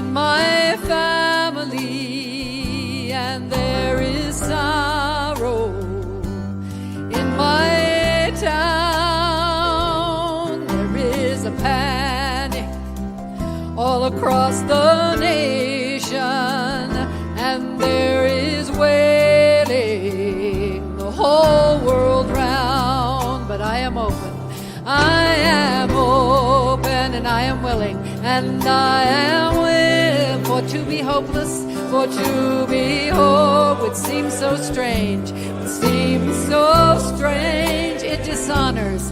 in my family, and there is sorrow in my town. There is a panic all across the nation, and there is wailing the whole world round. But I am open, I am open, and I am willing, and I am willing for to be hopeless, for to be hope. It seems so strange, it seems so strange. It dishonors,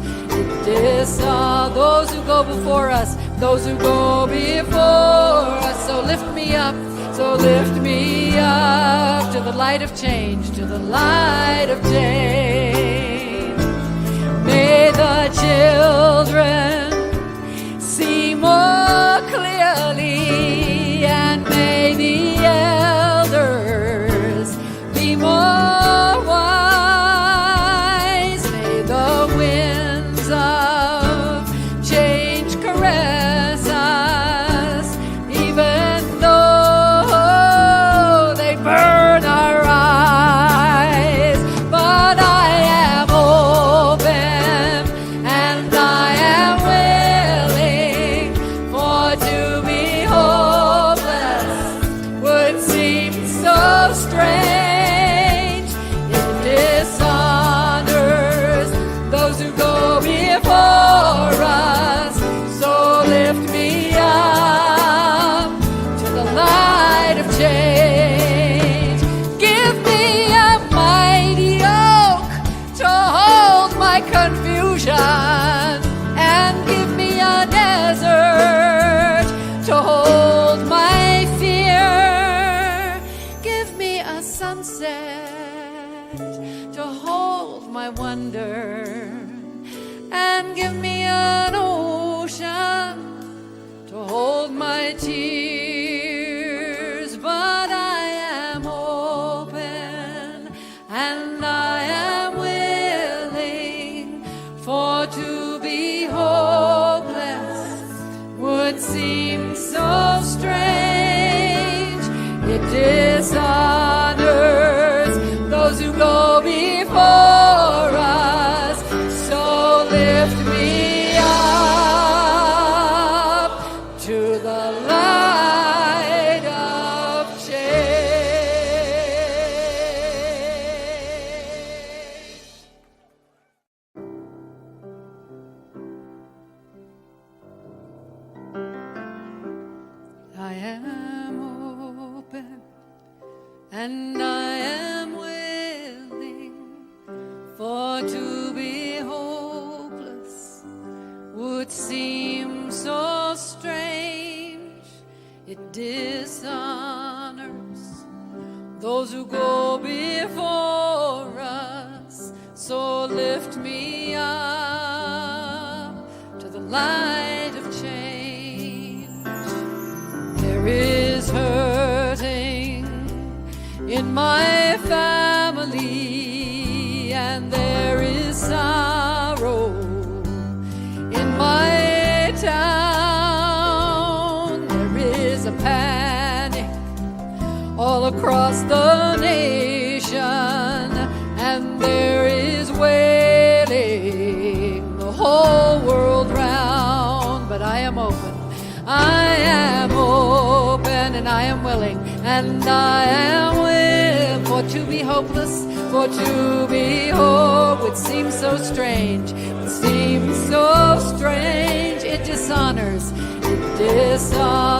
those who go before us, those who go before us. So lift me up, so lift me up to the light of change, to the light of change. May the children see more clearly, and may the elders be more wise. May the winds of change caress us, even though they burn our eyes. But I am open, and I am willing, for to be hopeless would seem so strange. It dishonors those who go before us. So lift me up to the light of change. Give me a mighty oak to hold my confusion, and give me a desert to hold my fear. Give me a sunset to hold my wonder, and give me an ocean to hold my tears. But I am open, and I am willing, for to be hopeless would seem so strange. It dishonors those who go before us. So lift me up to the light of change. I am open, and I am willing, for to be hopeless would seem so strange. It dishonors those who go before us. So lift me up to the light of change. There is hurting in my family, and there is sorrow in my town. There is a panic all across the nation, and there is wailing the whole world round. But I am open, I am open, and I am willing, and I am willing, for to be hopeless, for to be hope. It seems so strange, it seems so strange. It dishonors,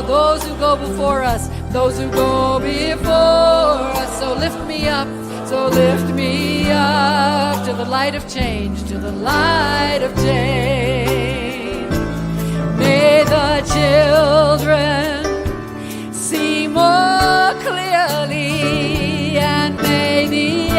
those who go before us, those who go before us. So lift me up, so lift me up to the light of change, to the light of change. May the children see more clearly, and may the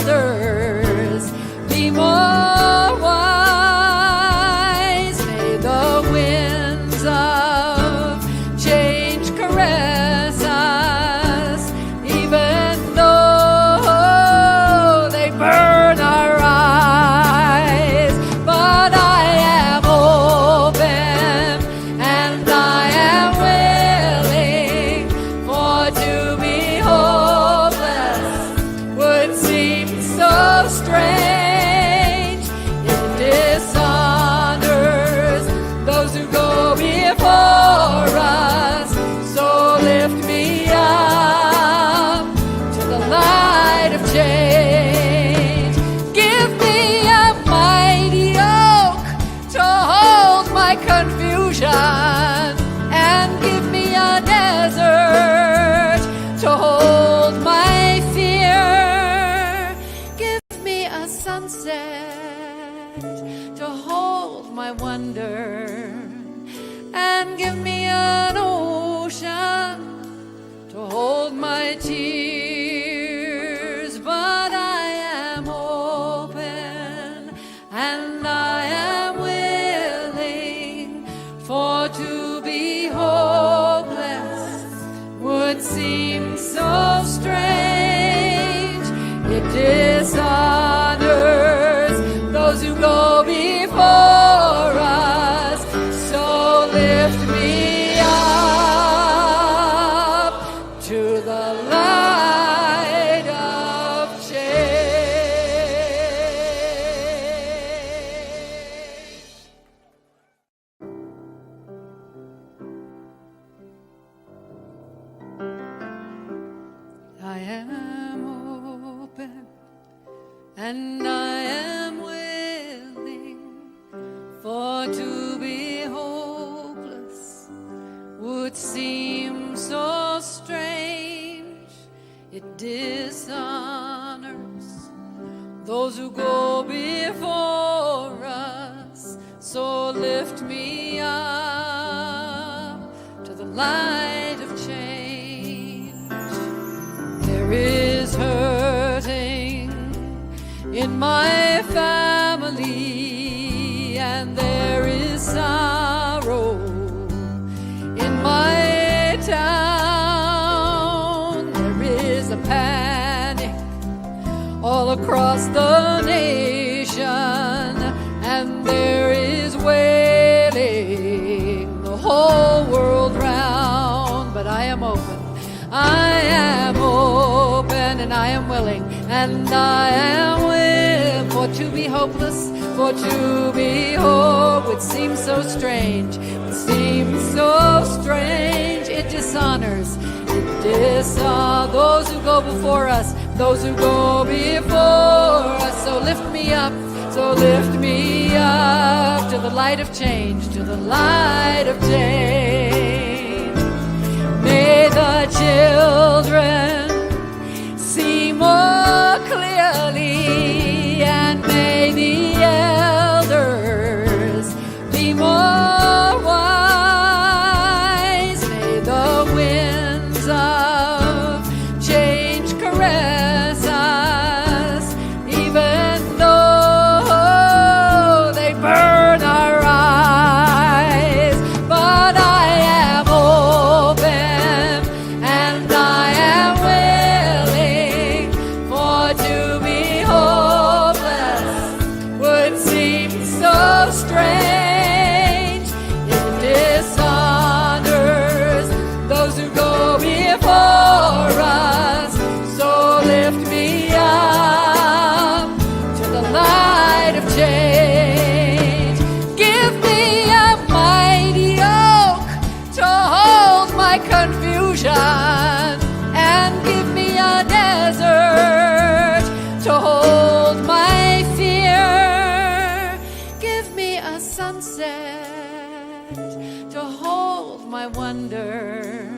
elders be more wise. May the winds of change caress us, even though they burn our eyes. But I am open, and I am willing, to hold my wonder, and give me an ocean to hold my tears. But I am open and I am willing, for to be hopeless would seem so strange. It dishonors those who go before us. So lift me up to the light of change. I am open and I am willing, for to be hopeless would seem so strange. It dishonors those who go before us. So lift me up to the light of change. There is hurting in my family, and there is sorrow in my town. There is a panic all across the nation, and there is wailing the whole world round. But I am open, I am open, and I am willing, and I am willing, for to be hopeless, for to be hope would seem so strange, would seem so strange. It dishonors those who go before us, those who go before us. So lift me up, so lift me up to the light of change, to the light of change. May the children see more clearly, and may the elders be more wise. May the winds of change caress us, even though they burn our eyes. But I am open and I am willing, for to be hopeless would seem so strange. It dishonors those who go before us. So lift me up to the light of change. Give me a mighty oak to hold my confusion, and give me a desert to hold my fear. Give me a sunset to hold my wonder,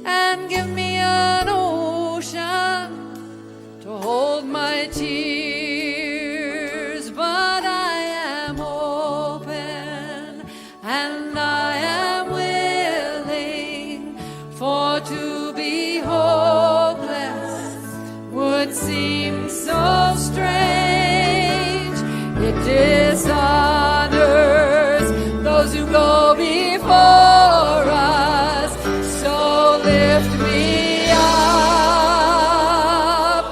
and give me an ocean to hold my tears. But I am open and I am willing, for to be hopeless would seem so strange. It dishonors those who go before us. So lift me up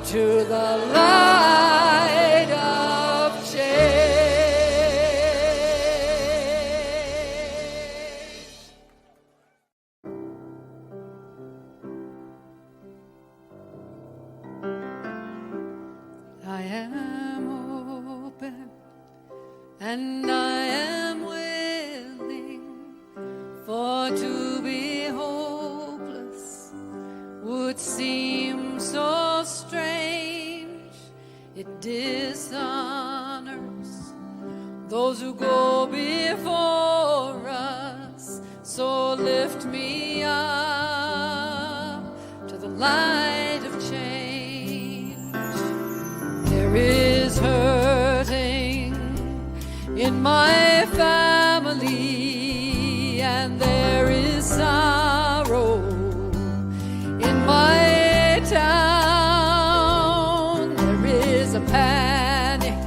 to the light of change. I am open and I am willing, for to be hopeless would seem so strange. It dishonors those who go before us. So lift me up to the light of change. There is hurting in my family, and there is sorrow in my town. There is a panic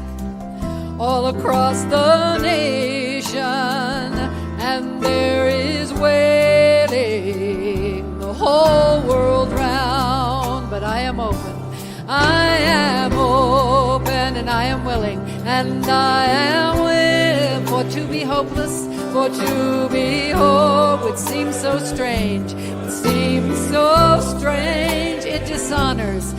all across the nation, and there is wailing the whole world round. But I am open, I am open, and I am willing, and I am willing for to be hopeless, for to be hope. It seems so strange, it seems so strange. It dishonors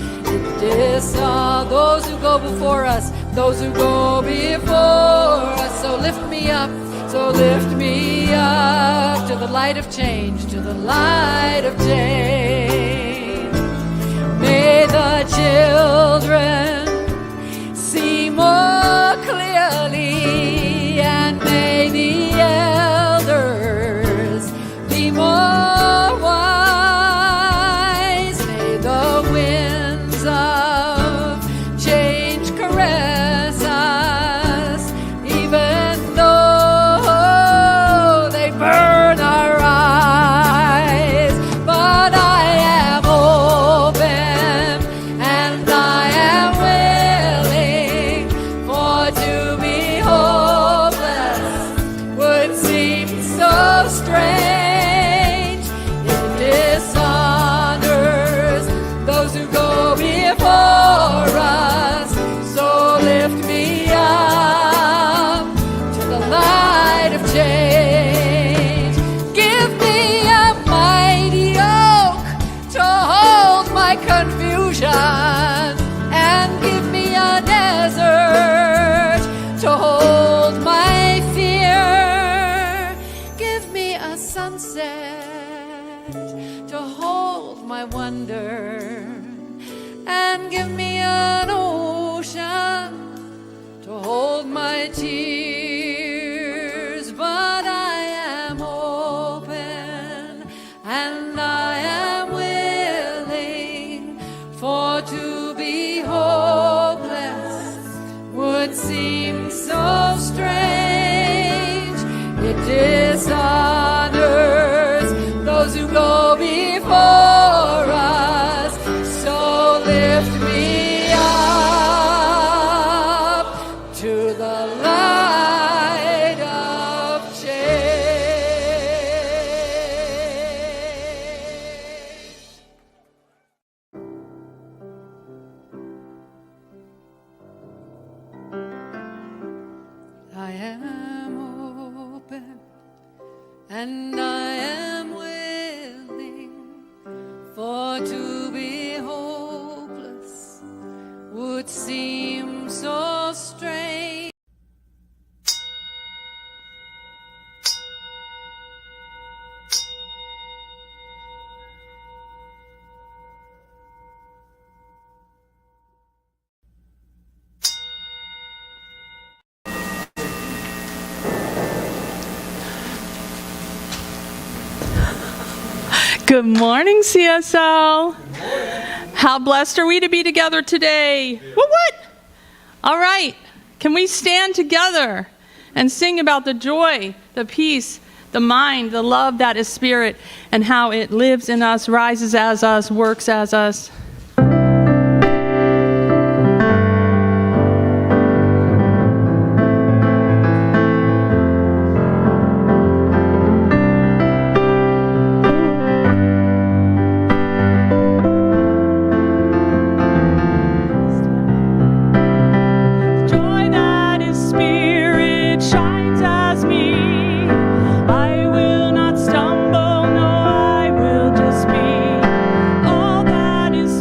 those who go before us, those who go before us. So lift me up, so lift me up to the light of change, to the light of change. May the children see more clearly, and may the elders be more wise. May the winds of change caress us, even though they burn our eyes. But I am open, and I am willing, for to be hopeless would seem so strange. It dishonors those who go before us. So lift me up to the light of change. Give me a mighty oak to hold my confusion, and give me a desert to hold my fear. Give me a sunset to hold my wonder, and give me an ocean to hold my tears. But I am open, and I am willing, for to be hopeless would seem so strange. It dishonors those who go before us. So lift me up to the light of change. I am open, and I am willing, for to be hopeless would seem so strange. Good morning, CSL. How blessed are we to be together today? What? All right. Can we stand together and sing about the joy, the peace, the mind, the love that is spirit, and how it lives in us, rises as us, works as us? All that is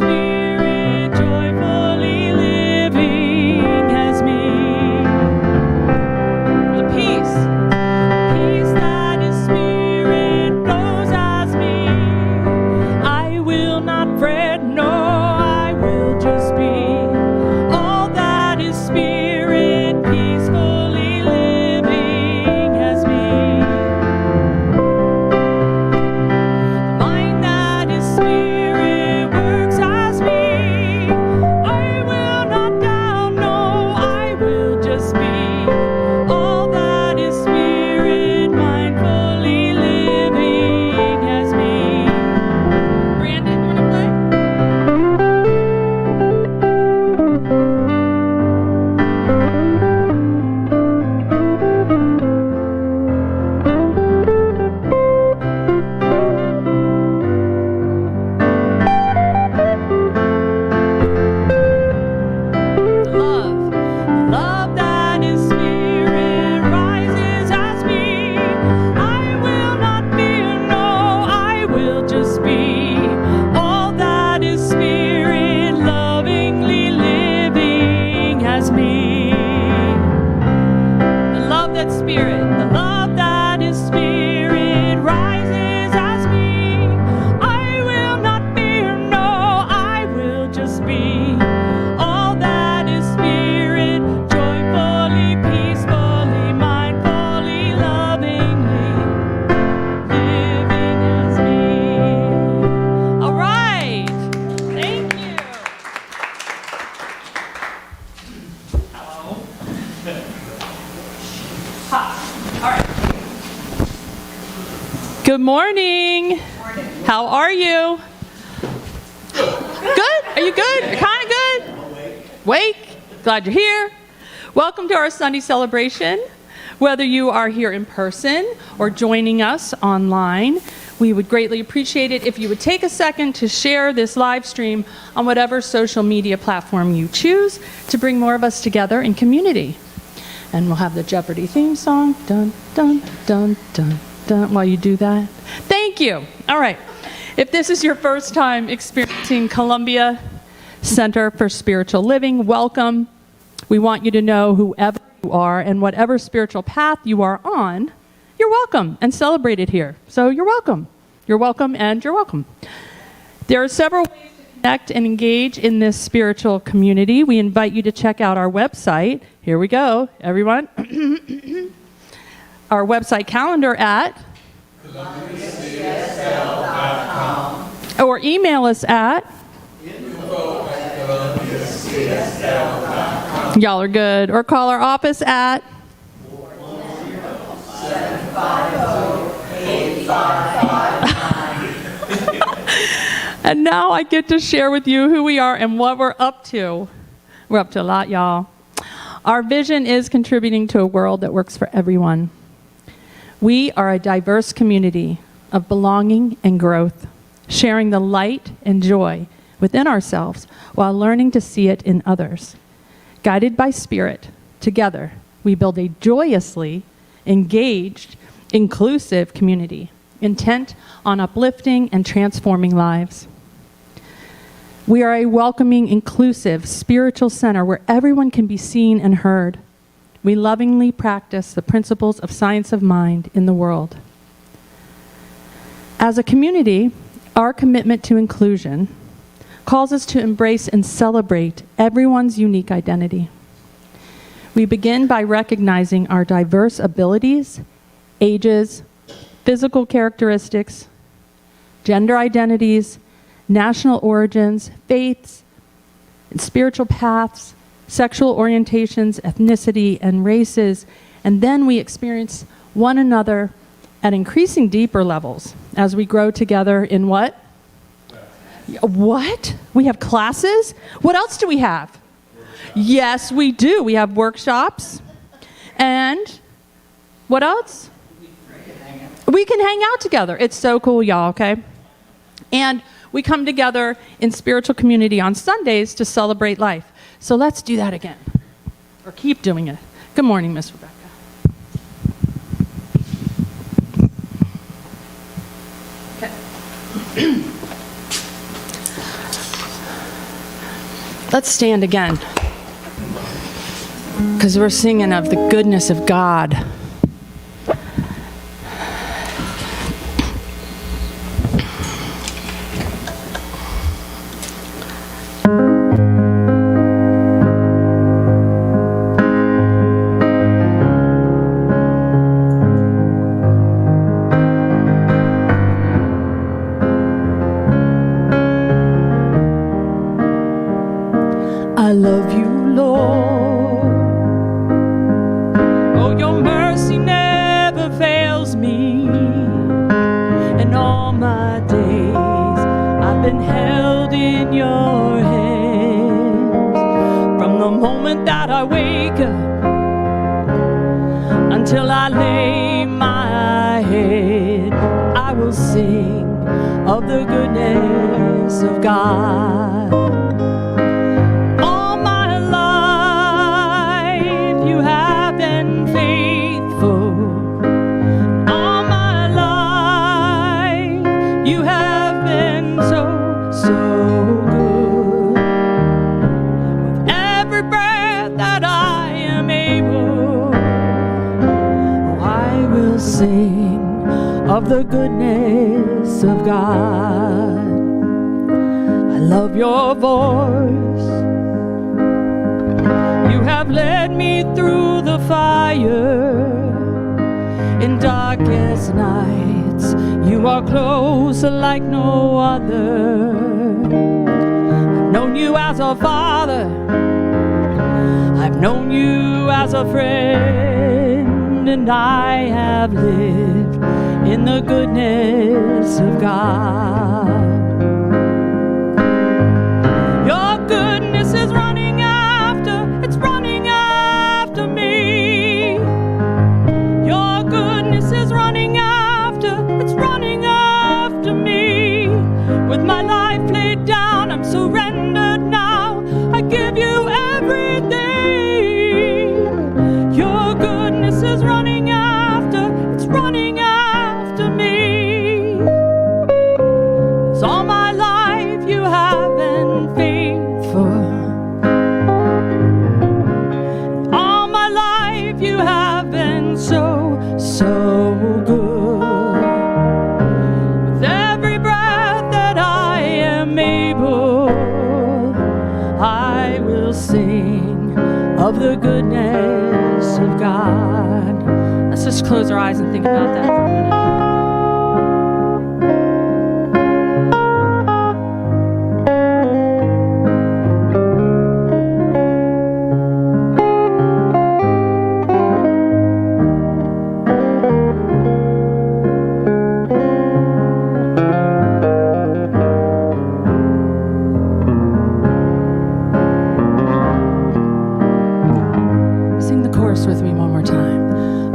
that's spirit, the love that is spirit rises as me. I will not fear, no, I will just be all that is spirit, joyfully, peacefully, mindfully, lovingly, living as me. All right. Thank you. All right. Good morning. How are you? Good? Are you good? Kind of good? Wake? Glad you're here. Welcome to our Sunday celebration. Whether you are here in person or joining us online, we would greatly appreciate it if you would take a second to share this live stream on whatever social media platform you choose to bring more of us together in community. And we'll have the Jeopardy theme song, dun, dun, dun, dun, dun, while you do that. Thank you. All right. If this is your first time experiencing Columbia Center for Spiritual Living, welcome. We want you to know whoever you are and whatever spiritual path you are on, you're welcome and celebrated here. So you're welcome. You're welcome and you're welcome. There are several ways to connect and engage in this spiritual community. We invite you to check out our website. Here we go, everyone. Our website calendar at columbiacsl.com, or email us at info@columbiacsl.com. Y'all are good. Or call our office at 750-8559. And now I get to share with you who we are and what we're up to. We're up to a lot, y'all. Our vision is contributing to a world that works for everyone. We are a diverse community of belonging and growth, sharing the light and joy within ourselves while learning to see it in others. Guided by Spirit, together, we build a joyously engaged, inclusive community, intent on uplifting and transforming lives. We are a welcoming, inclusive, spiritual center where everyone can be seen and heard. We lovingly practice the principles of science of mind in the world. As a community, our commitment to inclusion calls us to embrace and celebrate everyone's unique identity. We begin by recognizing our diverse abilities, ages, physical characteristics, gender identities, national origins, faiths, and spiritual paths, sexual orientations, ethnicity, and races, and then we experience one another at increasing deeper levels as we grow together in what? What? We have classes? What else do we have? Yes, we do. We have workshops. And what else? We can hang out together. It's so cool, y'all, okay? And we come together in spiritual community on Sundays to celebrate life. So let's do that again, or keep doing it. Good morning, Miss Rebecca. Okay. Let's stand again, because we're singing of the goodness of God. I love you, Lord. Oh, your mercy never fails me. And all my days I've been held in your hands. From the moment that I wake up until I lay my head, I will sing of the goodness of God. sing of the goodness of God. I love your voice. You have led me through the fire. In darkest nights, you are close like no other. I've known you as a father. I've known you as a friend, and I have lived in the goodness of God. Your goodness is running after me. Your goodness is running after me. With my life laid down, I'm surrendered now. I give you everything. Your goodness is running after me. 'Cause all my life you have been faithful. All my life you have been so good. With every breath that I am able, I will sing of the goodness of God. Let's just close our eyes and think about that for a minute. Sing the chorus with me one more time.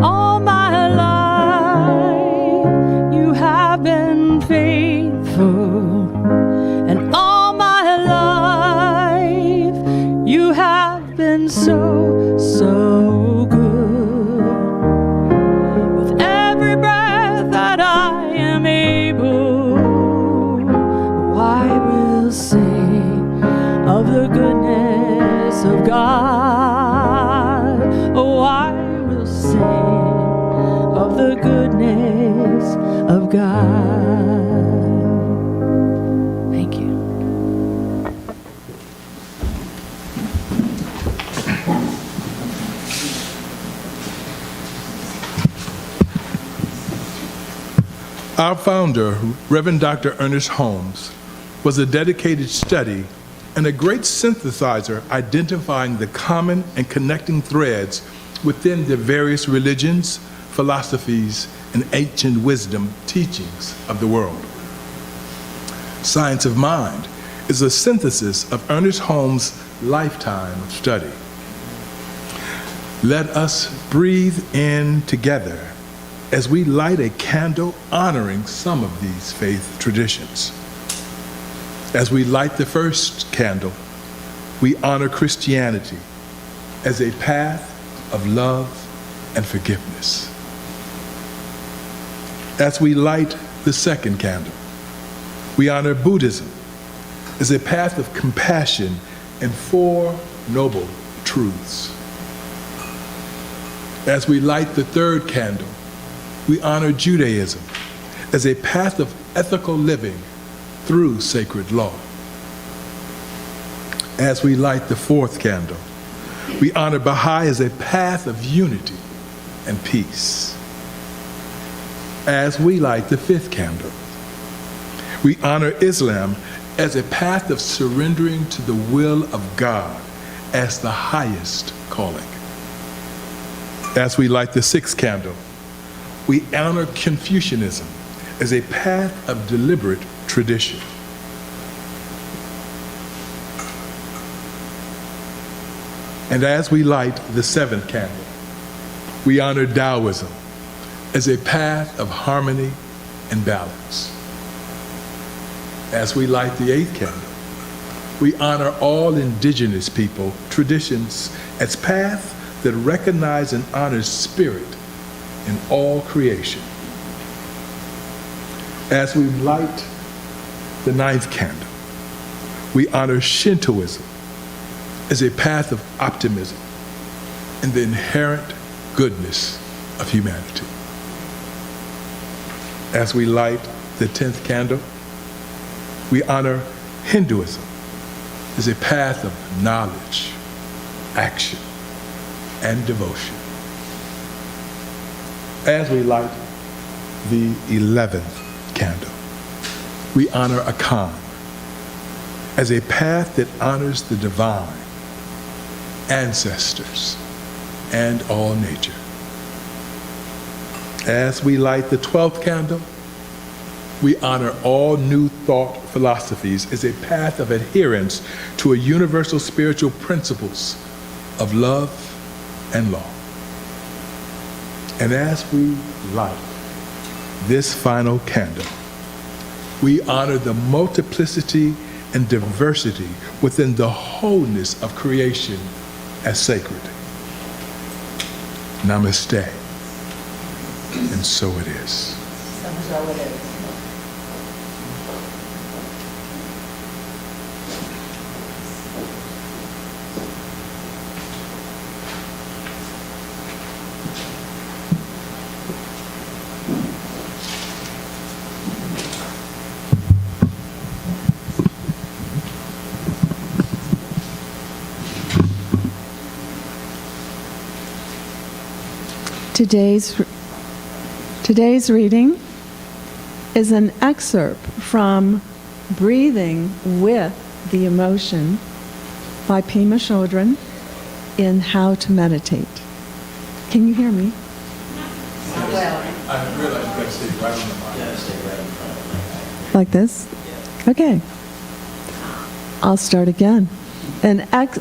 All my life you have been faithful, and all my life you have been so good. With every breath that I am able, I will sing of the goodness of God. Oh, I will sing of the goodness of God. Thank you. Our founder, Reverend Dr. Ernest Holmes, was a dedicated study and a great synthesizer identifying the common and connecting threads within the various religions, philosophies, and ancient wisdom teachings of the world. Science of Mind is a synthesis of Ernest Holmes' lifetime of study. Let us breathe in together as we light a candle honoring some of these faith traditions. As we light the first candle, we honor Christianity as a path of love and forgiveness. As we light the second candle, we honor Buddhism as a path of compassion and four noble truths. As we light the third candle, we honor Judaism as a path of ethical living through sacred law. As we light the fourth candle, we honor Baha'i as a path of unity and peace. As we light the fifth candle, we honor Islam as a path of surrendering to the will of God as the highest calling. As we light the sixth candle, we honor Confucianism as a path of deliberate tradition. And as we light the seventh candle, we honor Taoism as a path of harmony and balance. As we light the eighth candle, we honor all indigenous people, traditions as paths that recognize and honor spirit in all creation. As we light the ninth candle, we honor Shintoism as a path of optimism and the inherent goodness of humanity. As we light the 10th candle, we honor Hinduism as a path of knowledge, action, and devotion. As we light the 11th candle, we honor Akan as a path that honors the divine, ancestors, and all nature. As we light the 12th candle, we honor all new thought philosophies as a path of adherence to a universal spiritual principles of love and law. And as we light this final candle, we honor the multiplicity and diversity within the wholeness of creation as sacred. Namaste. And so it is. So it is. Today's reading is an excerpt from Breathing with the Emotion by Pema Chodron in How to Meditate. Can you hear me? I realize you got to stay right on the mic. Yeah, stay right in front of me. Like this? Okay. I'll start again.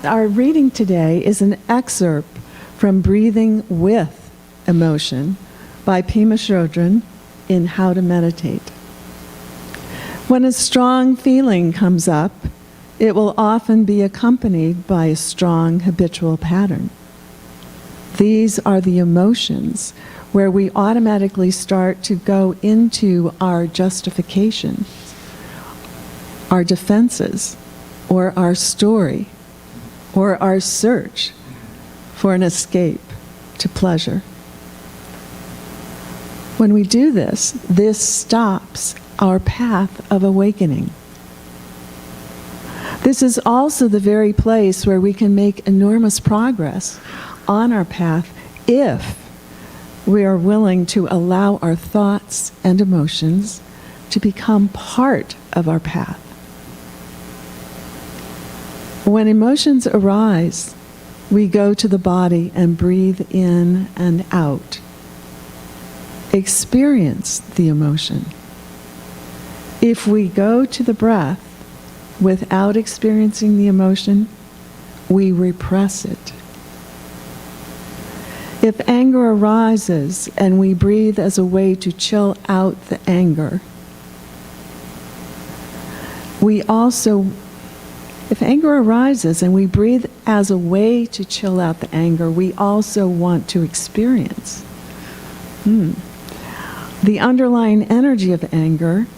Our reading today is an excerpt from Breathing with Emotion by Pema Chodron in How to Meditate. When a strong feeling comes up, it will often be accompanied by a strong habitual pattern. These are the emotions where we automatically start to go into our justification, our defenses, or our story, or our search for an escape to pleasure. When we do this, this stops our path of awakening. This is also the very place where we can make enormous progress on our path if we are willing to allow our thoughts and emotions to become part of our path. When emotions arise, we go to the body and breathe in and out. Experience the emotion. If we go to the breath without experiencing the emotion, we repress it. If anger arises and we breathe as a way to chill out the anger, if anger arises and we breathe as a way to chill out the anger, we also want to experience the underlying energy of anger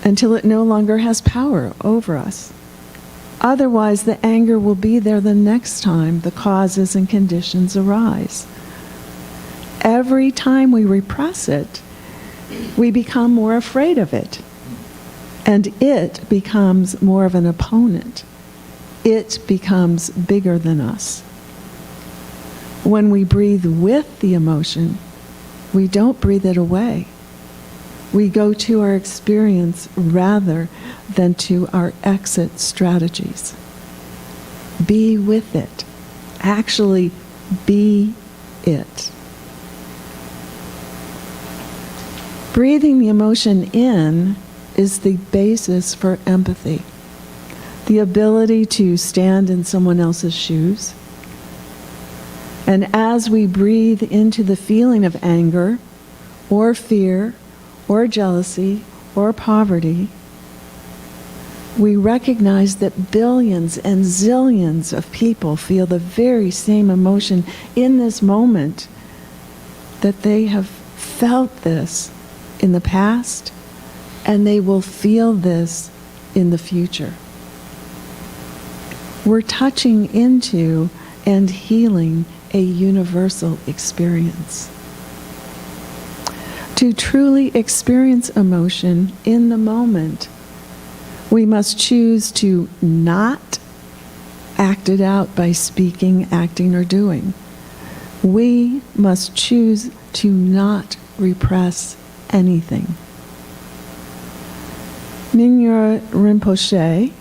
until it no longer has power over us. Otherwise, the anger will be there the next time the causes and conditions arise. Every time we repress it, we become more afraid of it, and it becomes more of an opponent. It becomes bigger than us. When we breathe with the emotion, we don't breathe it away. We go to our experience rather than to our exit strategies. Be with it. Actually, be it. Breathing the emotion in is the basis for empathy. The ability to stand in someone else's shoes. And as we breathe into the feeling of anger, or fear, or jealousy, or poverty, we recognize that billions and zillions of people feel the very same emotion in this moment, that they have felt this in the past, and they will feel this in the future. We're touching into and healing a universal experience. To truly experience emotion in the moment, we must choose to not act it out by speaking, acting, or doing. We must choose to not repress anything. Mingyur Rinpoche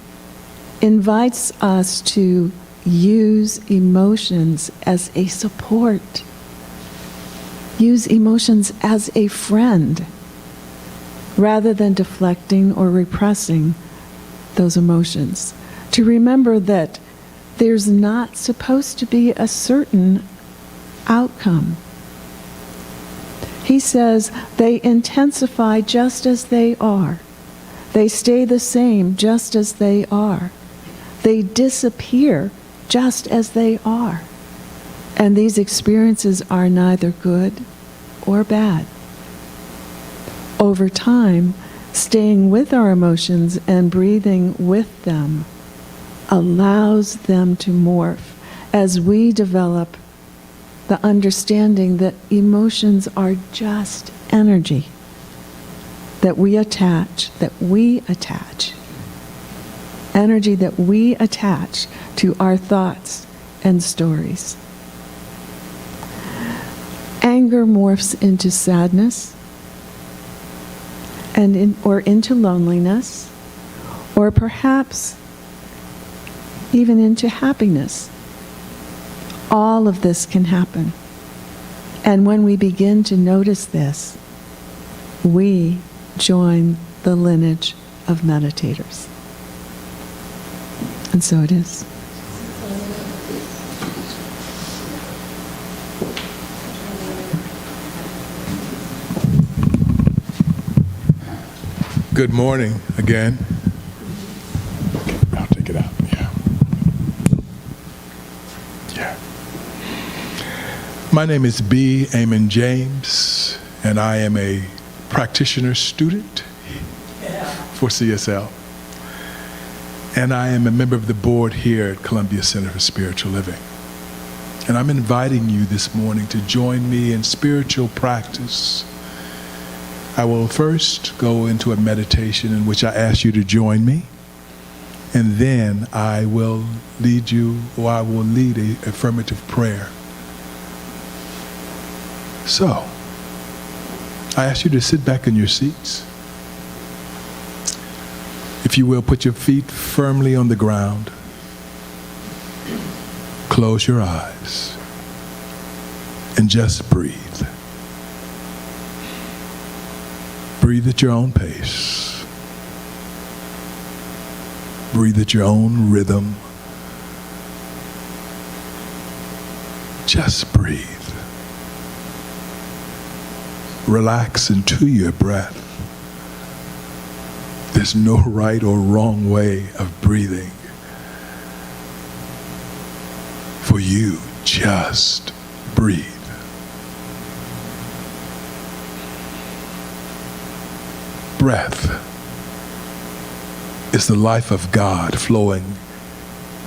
invites us to use emotions as a support. Use emotions as a friend, rather than deflecting or repressing those emotions. To remember that there's not supposed to be a certain outcome. He says they intensify just as they are. They stay the same just as they are. They disappear just as they are. And these experiences are neither good or bad. Over time, staying with our emotions and breathing with them allows them to morph as we develop the understanding that emotions are just energy that we attach, energy that we attach to our thoughts and stories. Anger morphs into sadness or into loneliness, or perhaps even into happiness. All of this can happen. And when we begin to notice this, we join the lineage of meditators. And so it is. Good morning again. I'll take it out. Yeah. My name is B. Amon James, and I am a practitioner student for CSL. And I am a member of the board here at Columbia Center for Spiritual Living. And I'm inviting you this morning to join me in spiritual practice. I will first go into a meditation in which I ask you to join me, and then I will lead you, or I will lead an affirmative prayer. So, I ask you to sit back in your seats. If you will, put your feet firmly on the ground. Close your eyes and just breathe. Breathe at your own pace. Breathe at your own rhythm. Just breathe. Relax into your breath. There's no right or wrong way of breathing. For you, just breathe. Breath is the life of God flowing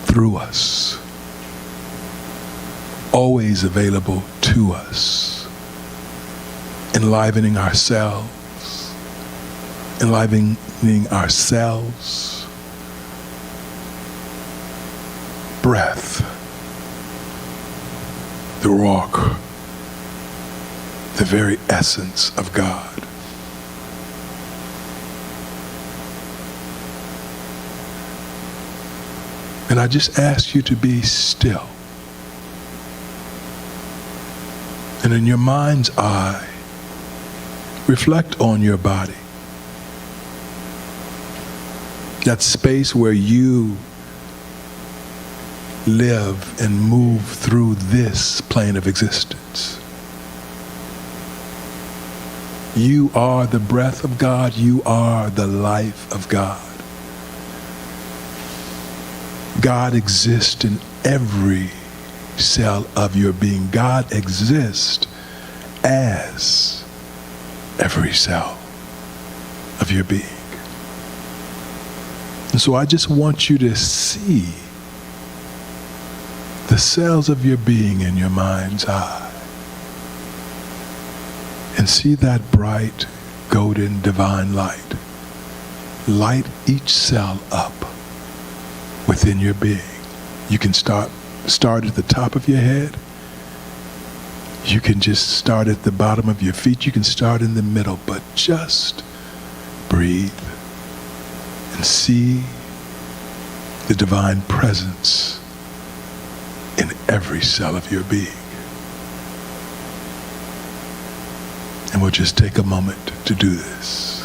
through us, always available to us, enlivening ourselves, Breath, the rock, the very essence of God. And I just ask you to be still. And in your mind's eye, reflect on your body. That space where you live and move through this plane of existence. You are the breath of God. You are the life of God. God exists in every cell of your being. God exists as every cell of your being. And so I just want you to see the cells of your being in your mind's eye And see that bright, golden, divine light. Light each cell up within your being. You can start at the top of your head. You can just start at the bottom of your feet. You can start in the middle, but just breathe and see the divine presence in every cell of your being. And we'll just take a moment to do this.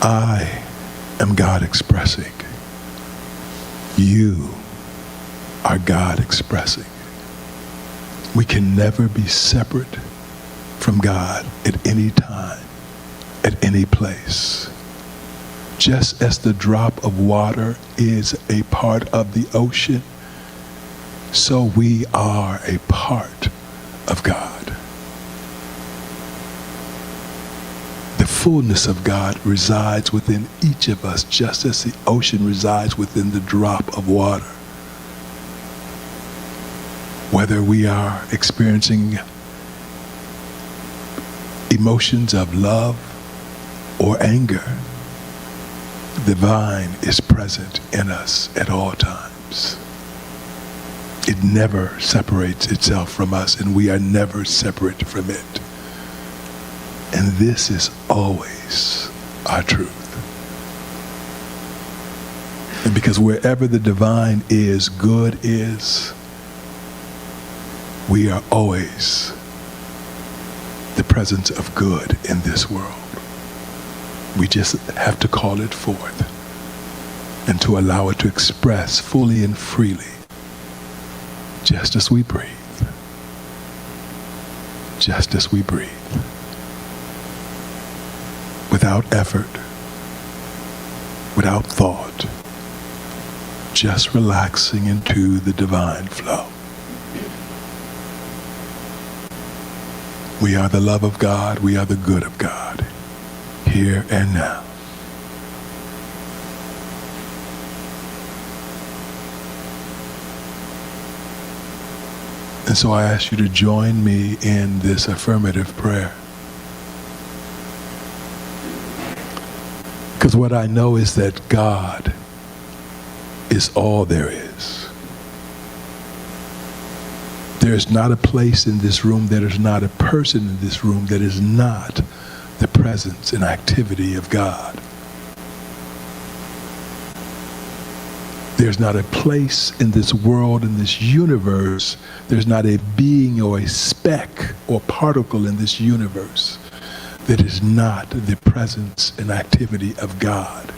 I am God expressing. You are God expressing. We can never be separate from God at any time, at any place. Just as the drop of water is a part of the ocean, so we are a part of God. The fullness of God resides within each of us, just as the ocean resides within the drop of water. Whether we are experiencing emotions of love or anger, the divine is present in us at all times. It never separates itself from us, and we are never separate from it. And this is always our truth. And because wherever the divine is, good is, we are always the presence of good in this world. We just have to call it forth and to allow it to express fully and freely, just as we breathe. Just as we breathe. Without effort, without thought, just relaxing into the divine flow. We are the love of God, we are the good of God, here and now. And so I ask you to join me in this affirmative prayer. Because what I know is that God is all there is. There is not a place in this room, there is not a person in this room that is not the presence and activity of God. There's not a place in this world, in this universe, there's not a being or a speck or particle in this universe that is not the presence and activity of God.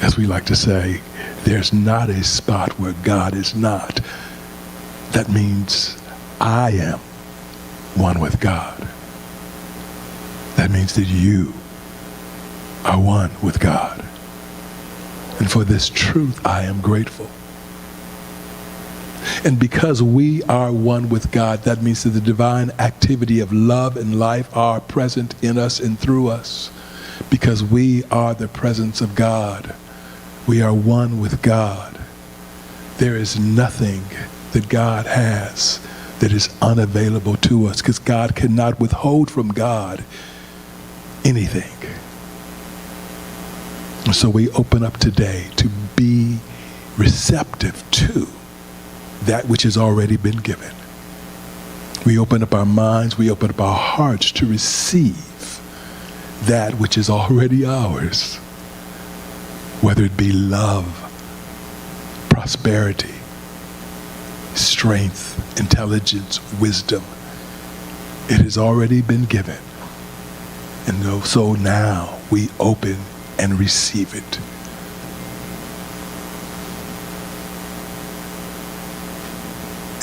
As we like to say, there's not a spot where God is not. That means I am one with God. That means that you are one with God. And for this truth, I am grateful. And because we are one with God, that means that the divine activity of love and life are present in us and through us. Because we are the presence of God. We are one with God. There is nothing that God has that is unavailable to us, because God cannot withhold from God anything. And so we open up today to be receptive to that which has already been given. We open up our minds, we open up our hearts to receive that which is already ours, whether it be love, prosperity, strength, intelligence, wisdom. It has already been given. And so now we open and receive it.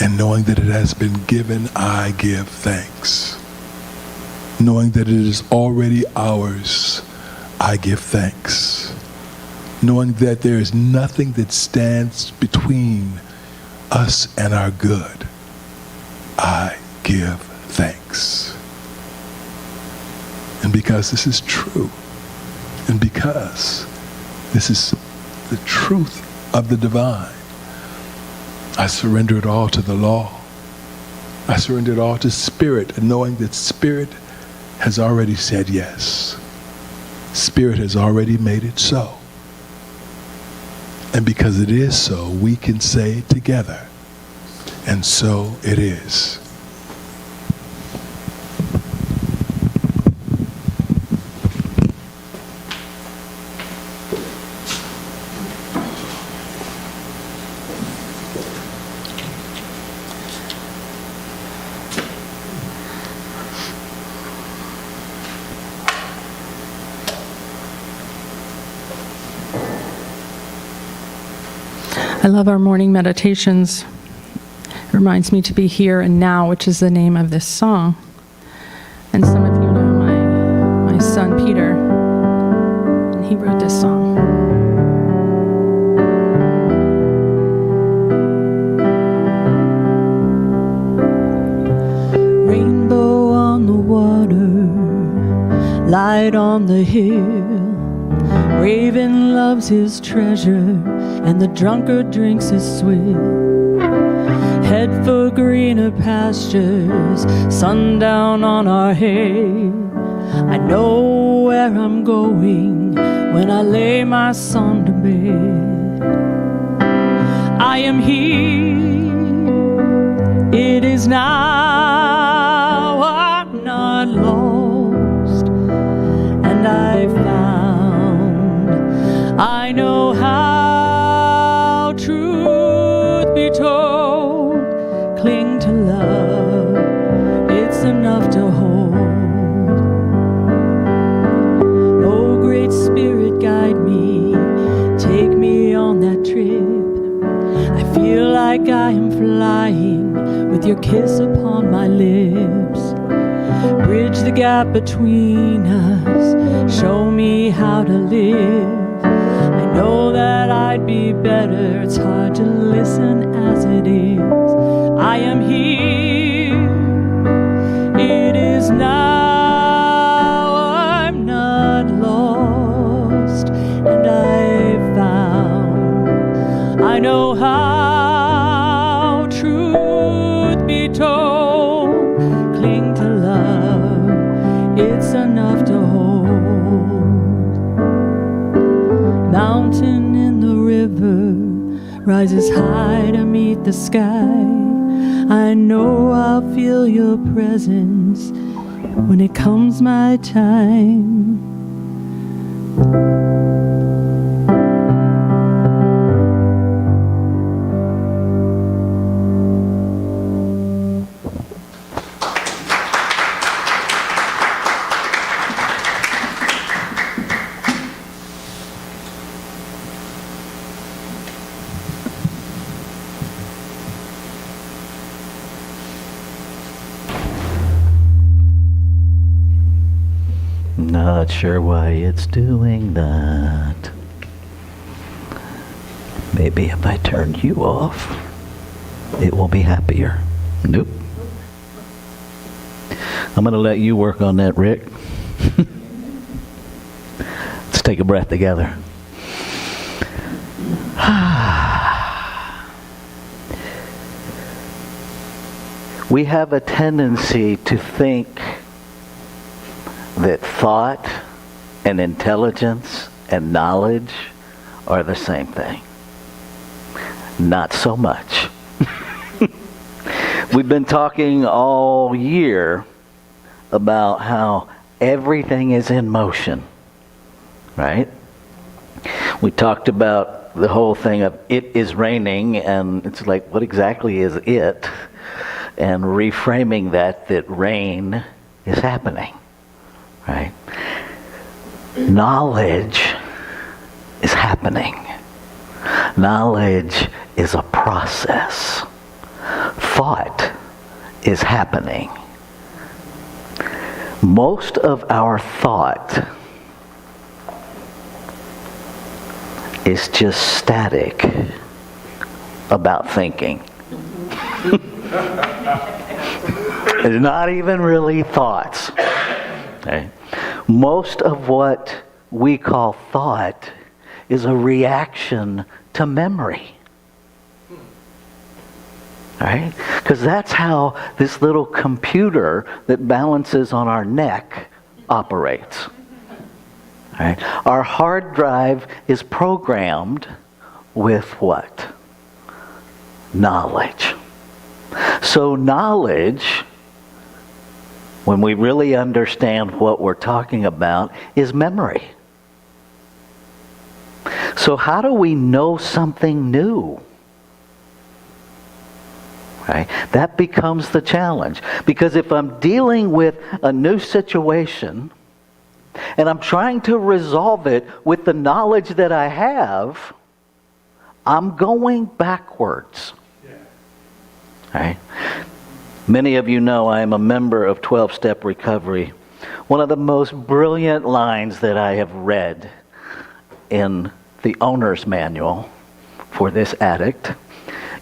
And knowing that it has been given, I give thanks. Knowing that it is already ours, I give thanks. Knowing that there is nothing that stands between us and our good, I give thanks. And because this is true, and because this is the truth of the divine, I surrender it all to the law. I surrender it all to Spirit, and knowing that Spirit has already said yes. Spirit has already made it so. And because it is so, we can say together, and so it is. I love our morning meditations. It reminds me to be here and now, which is the name of this song. And some of you know my son Peter, and he wrote this song. Rainbow on the water, light on the hill. Raven loves his treasure, and the drunkard drinks his swill. Head for greener pastures, sundown on our hay. I know where I'm going when I lay my son to bed. I am here, it is now, I'm not lost, and I found, I know how, truth be told, cling to love, it's enough to hold. Oh, great Spirit, guide me, take me on that trip. I feel like I am flying with your kiss upon my lips. Bridge the gap between us, show me how to live. I know that I'd be better, it's hard to listen as it is. I am here, it is now, I'm not lost, and I found, I know how, truth be told, cling to love, it's enough to hold. Mountain in the river rises high to meet the sky. I know I'll feel your presence when it comes my time. Not sure why it's doing that. Maybe if I turn you off, it will be happier. Nope. I'm going to let you work on that, Rick. Let's take a breath together. We have a tendency to think that thought and intelligence and knowledge are the same thing. Not so much. We've been talking all year about how everything is in motion, right? We talked about the whole thing of it is raining, and it's like, what exactly is it? And reframing that rain is happening. Right? Knowledge is happening. Knowledge is a process. thought is happening. Most of our thought is just static about thinking. It's not even really thoughts. Okay? Most of what we call thought is a reaction to memory. Right? Because that's how this little computer that balances on our neck operates. Right? Our hard drive is programmed with what? Knowledge. So knowledge, when we really understand what we're talking about, is memory. So how do we know something new? Right? That becomes the challenge. Because if I'm dealing with a new situation and I'm trying to resolve it with the knowledge that I have, I'm going backwards. Right? Many of you know I am a member of 12-Step Recovery. One of the most brilliant lines that I have read in the owner's manual for this addict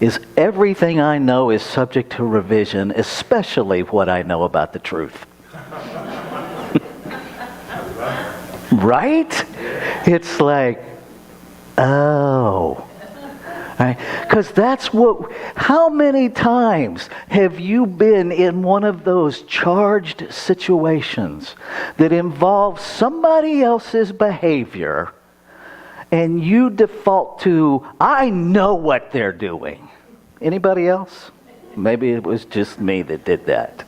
is, everything I know is subject to revision, especially what I know about the truth. Right? It's like, oh. Because that's what, how many times have you been in one of those charged situations that involve somebody else's behavior and you default to, I know what they're doing? Anybody else? Maybe it was just me that did that.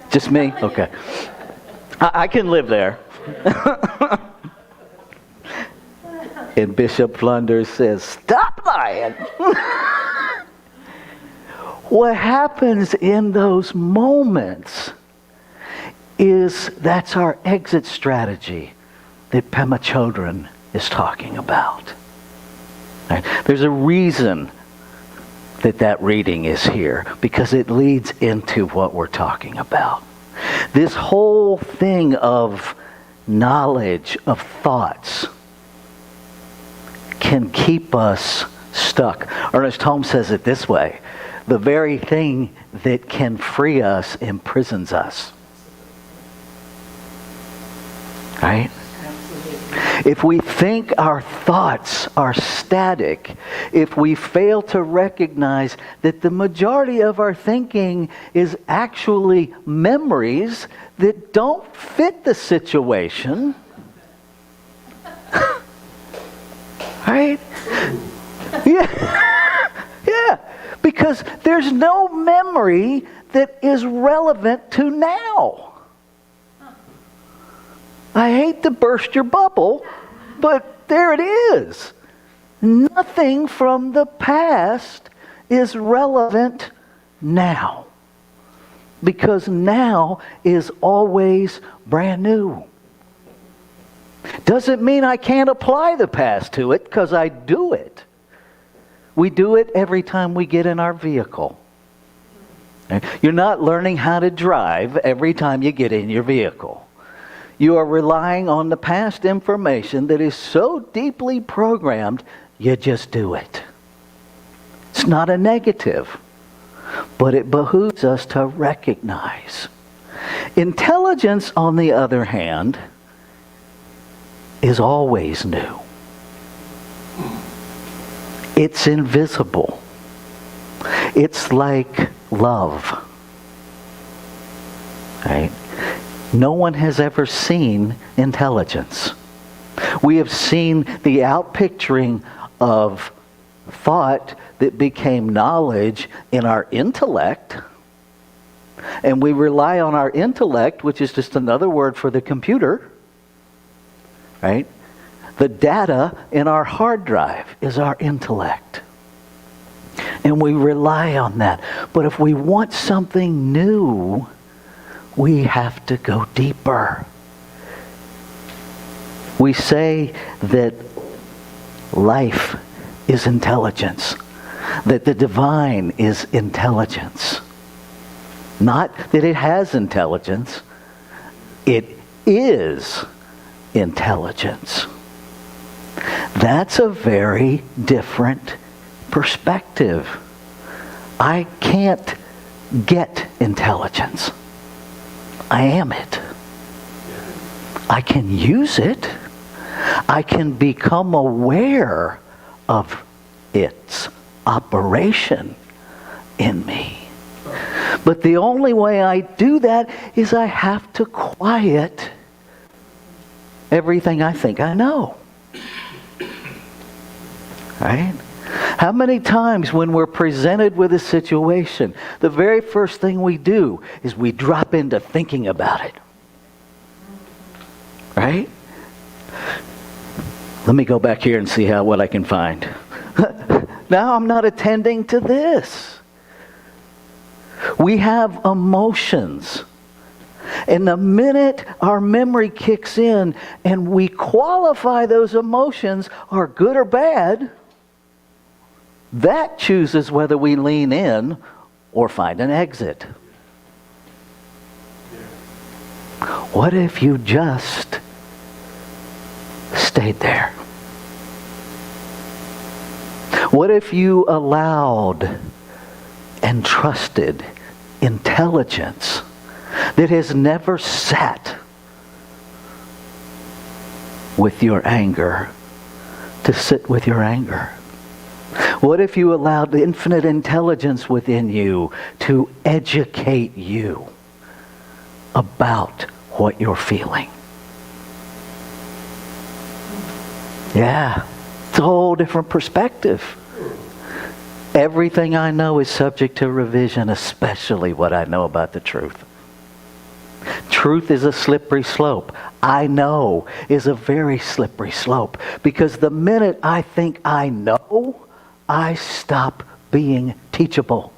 Just me? Okay. I can live there. And Bishop Flunders says, stop lying. What happens in those moments is that's our exit strategy that Pema Chodron is talking about. Right? There's a reason that reading is here, because it leads into what we're talking about. This whole thing of knowledge, of thoughts, can keep us stuck. Ernest Holmes says it this way: the very thing that can free us imprisons us. Right? If we think our thoughts are static, if we fail to recognize that the majority of our thinking is actually memories that don't fit the situation, right? Yeah. Yeah. Because there's no memory that is relevant to now. I hate to burst your bubble, but there it is. Nothing from the past is relevant now. Because now is always brand new. Doesn't mean I can't apply the past to it, because I do it. We do it every time we get in our vehicle. You're not learning how to drive every time you get in your vehicle. You are relying on the past information that is so deeply programmed, you just do it. It's not a negative, but it behooves us to recognize. Intelligence, on the other hand, is always new. It's invisible. It's like love. Right? No one has ever seen intelligence. We have seen the outpicturing of thought that became knowledge in our intellect. And we rely on our intellect, which is just another word for the computer. Right? The data in our hard drive is our intellect. And we rely on that. But if we want something new, we have to go deeper. We say that life is intelligence. that the divine is intelligence. Not that it has intelligence. It is intelligence. That's a very different perspective. I can't get intelligence. I am it. I can use it. I can become aware of its operation in me. But the only way I do that is I have to quiet everything I think I know. Right? How many times when we're presented with a situation, the very first thing we do is we drop into thinking about it. Right? Let me go back here and see what I can find. Now I'm not attending to this. We have emotions. And the minute our memory kicks in and we qualify those emotions are good or bad, that chooses whether we lean in or find an exit. What if you just stayed there? What if you allowed and trusted intelligence that has never sat with your anger to sit with your anger? What if you allowed the infinite intelligence within you to educate you about what you're feeling? Yeah, it's a whole different perspective. Everything I know is subject to revision, especially what I know about the truth. Truth is a slippery slope. I know is a very slippery slope, because the minute I think I know, I stop being teachable.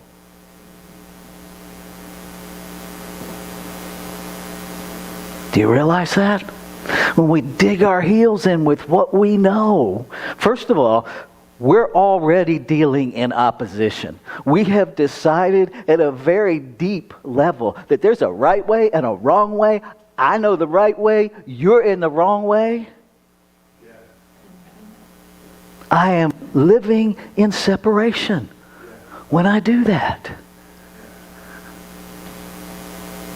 Do you realize that? When we dig our heels in with what we know, first of all, we're already dealing in opposition. We have decided at a very deep level that there's a right way and a wrong way. I know the right way, you're in the wrong way. I am living in separation when I do that.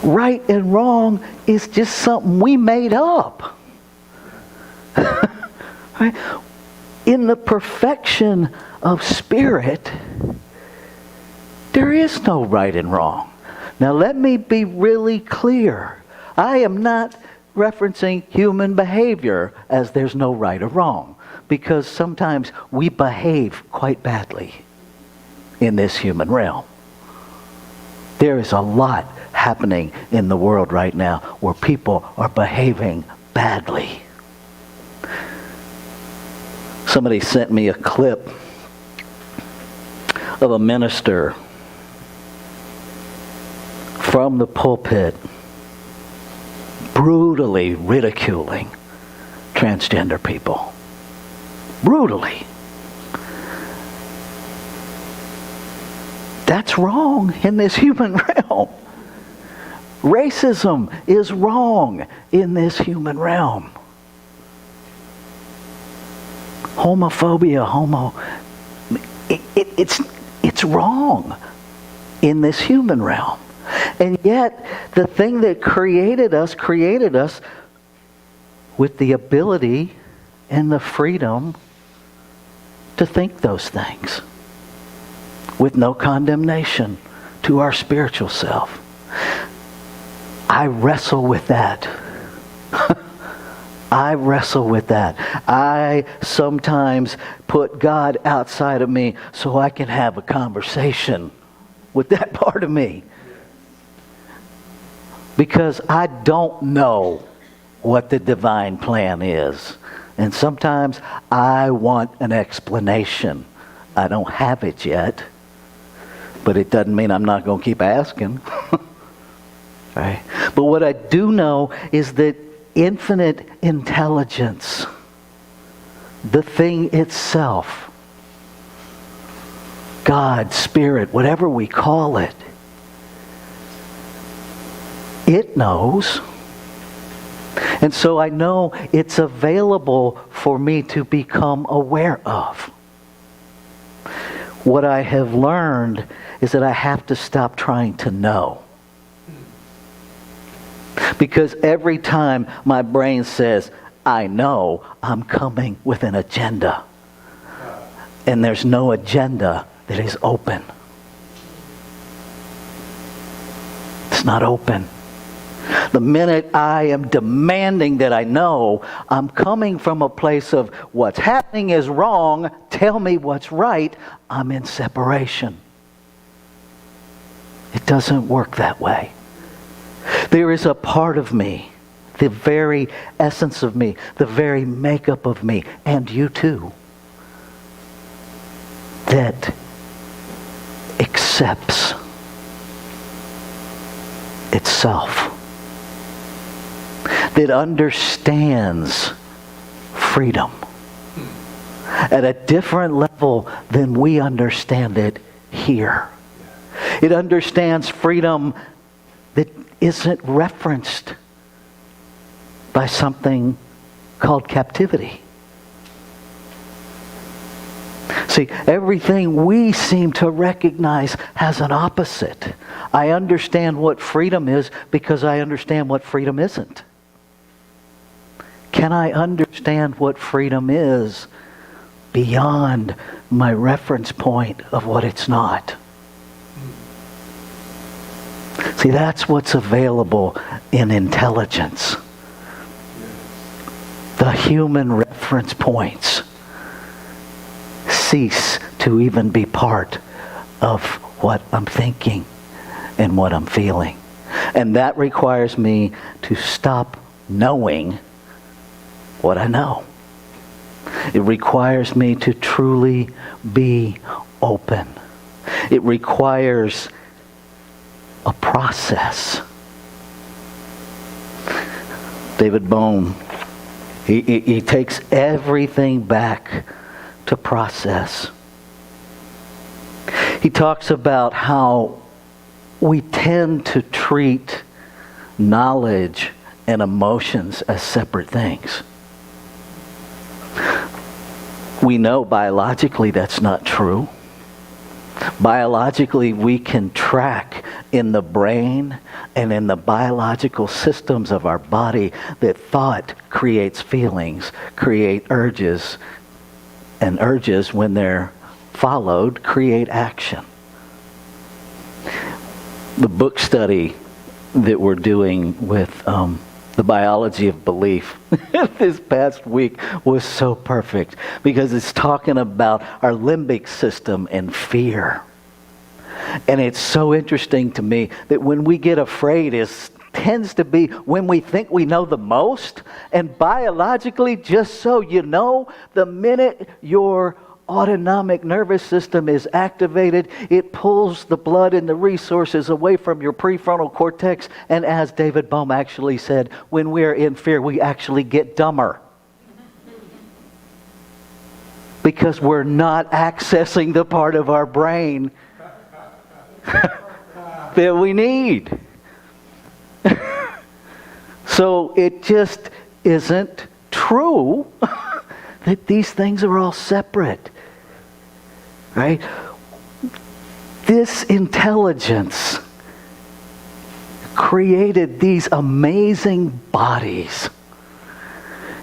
Right and wrong is just something we made up. Right? In the perfection of spirit, there is no right and wrong. Now let me be really clear. I am not referencing human behavior as there's no right or wrong, because sometimes we behave quite badly in this human realm. There is a lot happening in the world right now where people are behaving badly. Somebody sent me a clip of a minister from the pulpit brutally ridiculing transgender people. Brutally. That's wrong in this human realm. Racism is wrong in this human realm. Homophobia, it's wrong in this human realm. And yet, the thing that created us with the ability and the freedom to think those things with no condemnation to our spiritual self. I wrestle with that. I wrestle with that. I sometimes put God outside of me so I can have a conversation with that part of me. Because I don't know what the divine plan is. And sometimes I want an explanation. I don't have it yet. But it doesn't mean I'm not going to keep asking. Right? But what I do know is that infinite intelligence, the thing itself, God, Spirit, whatever we call it, it knows. And so I know it's available for me to become aware of. What I have learned is that I have to stop trying to know. Because every time my brain says, I know, I'm coming with an agenda. And there's no agenda that is open. It's not open. The minute I am demanding that I know, I'm coming from a place of what's happening is wrong, tell me what's right, I'm in separation. It doesn't work that way. There is a part of me, the very essence of me, the very makeup of me, and you too, that accepts itself, that understands freedom at a different level than we understand it here. It understands freedom that isn't referenced by something called captivity. See, everything we seem to recognize has an opposite. I understand what freedom is because I understand what freedom isn't. Can I understand what freedom is beyond my reference point of what it's not? See, that's what's available in intelligence. The human reference points cease to even be part of what I'm thinking and what I'm feeling. And that requires me to stop knowing what I know. It requires me to truly be open. It requires a process. David Bohm, he takes everything back to process. He talks about how we tend to treat knowledge and emotions as separate things. We know biologically that's not true. Biologically, we can track in the brain and in the biological systems of our body that thought creates feelings, create urges, and urges, when they're followed, create action. The book study that we're doing with the biology of belief this past week was so perfect because it's talking about our limbic system and fear. And it's so interesting to me that when we get afraid, it tends to be when we think we know the most. And biologically, just so you know, the minute your autonomic nervous system is activated, it pulls the blood and the resources away from your prefrontal cortex. And as David Bohm actually said, when we're in fear, we actually get dumber. Because we're not accessing the part of our brain that we need. So it just isn't true that these things are all separate. Right? This intelligence created these amazing bodies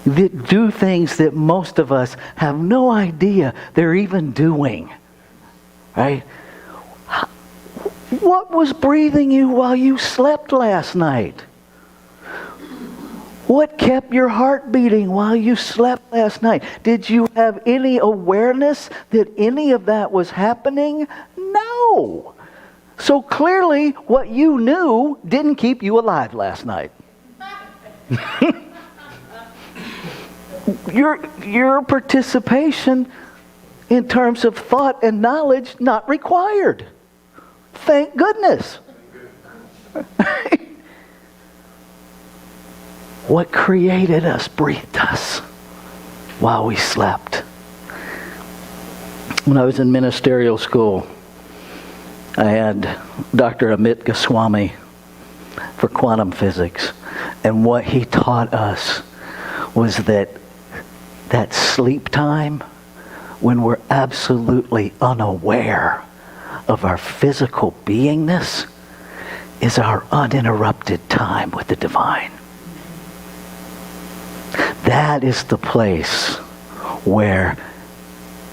that do things that most of us have no idea they're even doing. Right? What was breathing you while you slept last night? What kept your heart beating while you slept last night? Did you have any awareness that any of that was happening? No. So clearly what you knew didn't keep you alive last night. Your participation in terms of thought and knowledge not required. Thank goodness. What created us breathed us while we slept. When I was in ministerial school, I had Dr. Amit Goswami for quantum physics, and what he taught us was that sleep time, when we're absolutely unaware of our physical beingness, is our uninterrupted time with the divine. That is the place where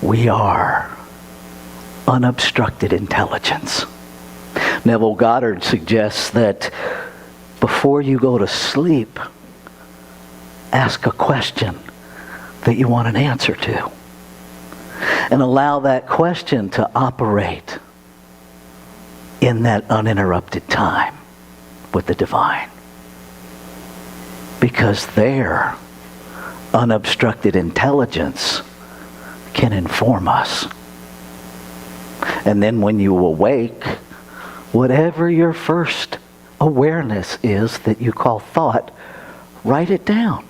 we are unobstructed intelligence. Neville Goddard suggests that before you go to sleep, ask a question that you want an answer to. And allow that question to operate in that uninterrupted time with the divine. Because their unobstructed intelligence can inform us. And then when you awake, whatever your first awareness is that you call thought, write it down.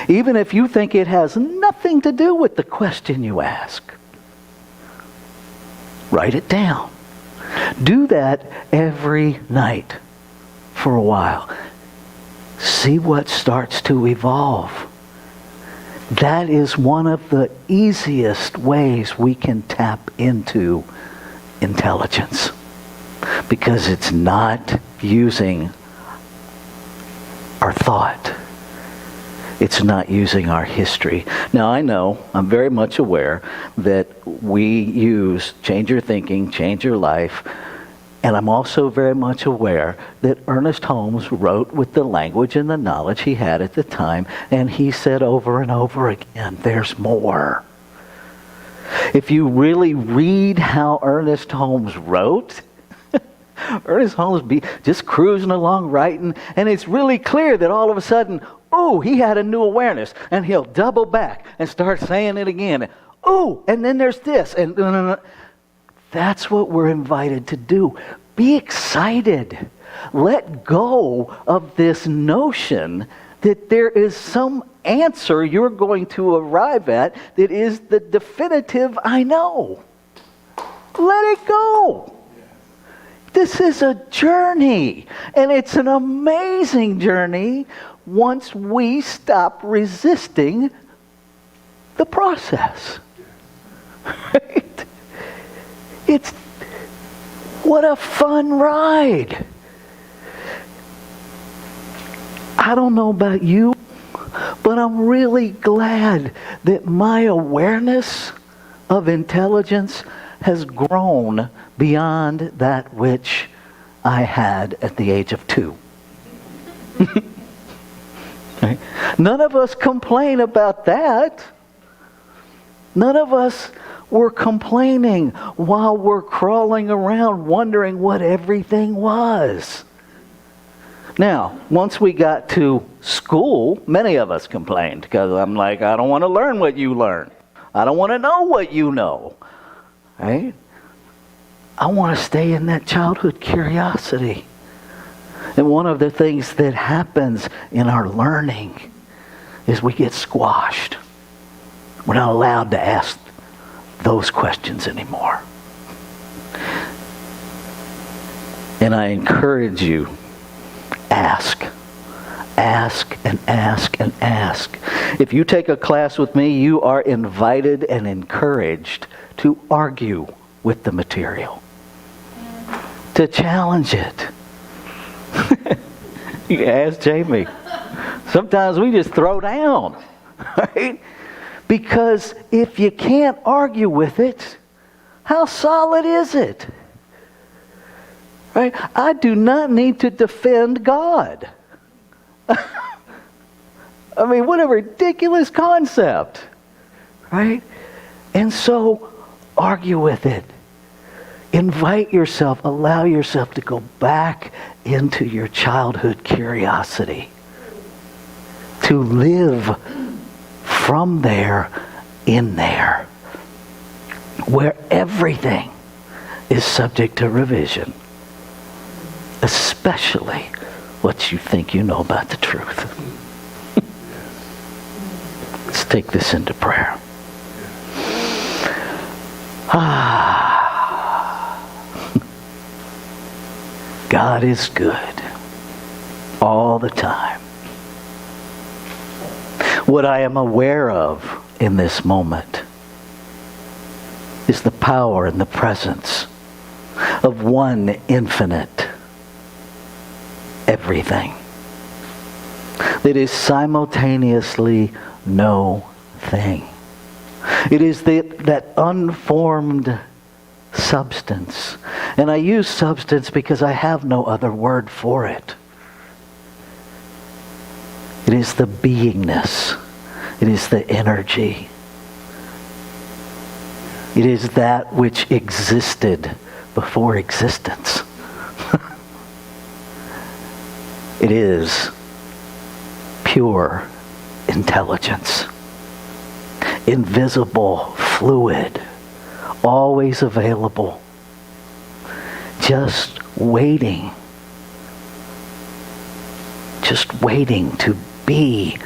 Even if you think it has nothing to do with the question you ask. Write it down. Do that every night for a while. See what starts to evolve. That is one of the easiest ways we can tap into intelligence. Because it's not using our thought. It's not using our history. Now I know, I'm very much aware that we use Change Your Thinking, Change Your Life, and I'm also very much aware that Ernest Holmes wrote with the language and the knowledge he had at the time, and he said over and over again, there's more. If you really read how Ernest Holmes wrote, Ernest Holmes be just cruising along writing, and it's really clear that all of a sudden, oh, he had a new awareness, and he'll double back and start saying it again. Oh, and then there's this, and that's what we're invited to do. Be excited. Let go of this notion that there is some answer you're going to arrive at that is the definitive I know. Let it go. This is a journey, and it's an amazing journey once we stop resisting the process. Right? It's what a fun ride. I don't know about you, but I'm really glad that my awareness of intelligence has grown beyond that which I had at the age of 2. Right? None of us complain about that. None of us were complaining while we're crawling around wondering what everything was. Now, once we got to school, many of us complained because I'm like, I don't want to learn what you learn. I don't want to know what you know. Right? I want to stay in that childhood curiosity. And one of the things that happens in our learning is we get squashed. We're not allowed to ask those questions anymore. And I encourage you, ask. Ask and ask and ask. If you take a class with me, you are invited and encouraged to argue with the material. To challenge it. You ask Jamie. Sometimes we just throw down. Right? Because if you can't argue with it, how solid is it? Right? I do not need to defend God. I mean, what a ridiculous concept. Right? And so, argue with it. Invite yourself, allow yourself to go back into your childhood curiosity. To live from there, in there. Where everything is subject to revision. Especially what you think you know about the truth. Let's take this into prayer. God is good all the time. What I am aware of in this moment is the power and the presence of one infinite everything that is simultaneously no thing. It is that unformed substance. And I use substance because I have no other word for it. It is the beingness. It is the energy. It is that which existed before existence. It is pure intelligence. Invisible, fluid, always available. Just waiting to be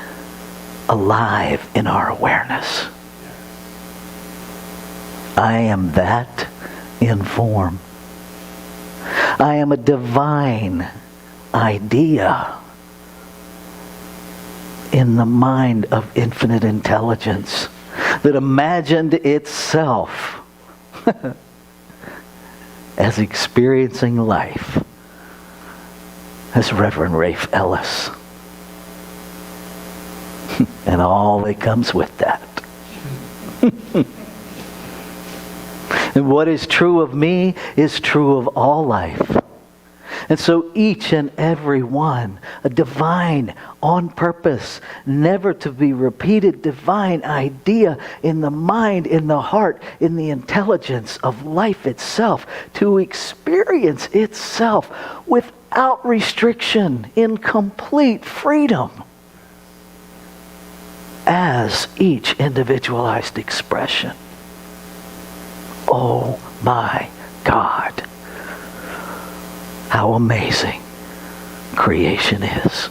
alive in our awareness. I am that in form. I am a divine idea in the mind of infinite intelligence that imagined itself as experiencing life as Reverend Rafe Elis. And all that comes with that. And what is true of me is true of all life. And so each and every one, a divine, on purpose, never to be repeated divine idea in the mind, in the heart, in the intelligence of life itself, to experience itself without restriction, in complete freedom, as each individualized expression. Oh my God. How amazing creation is.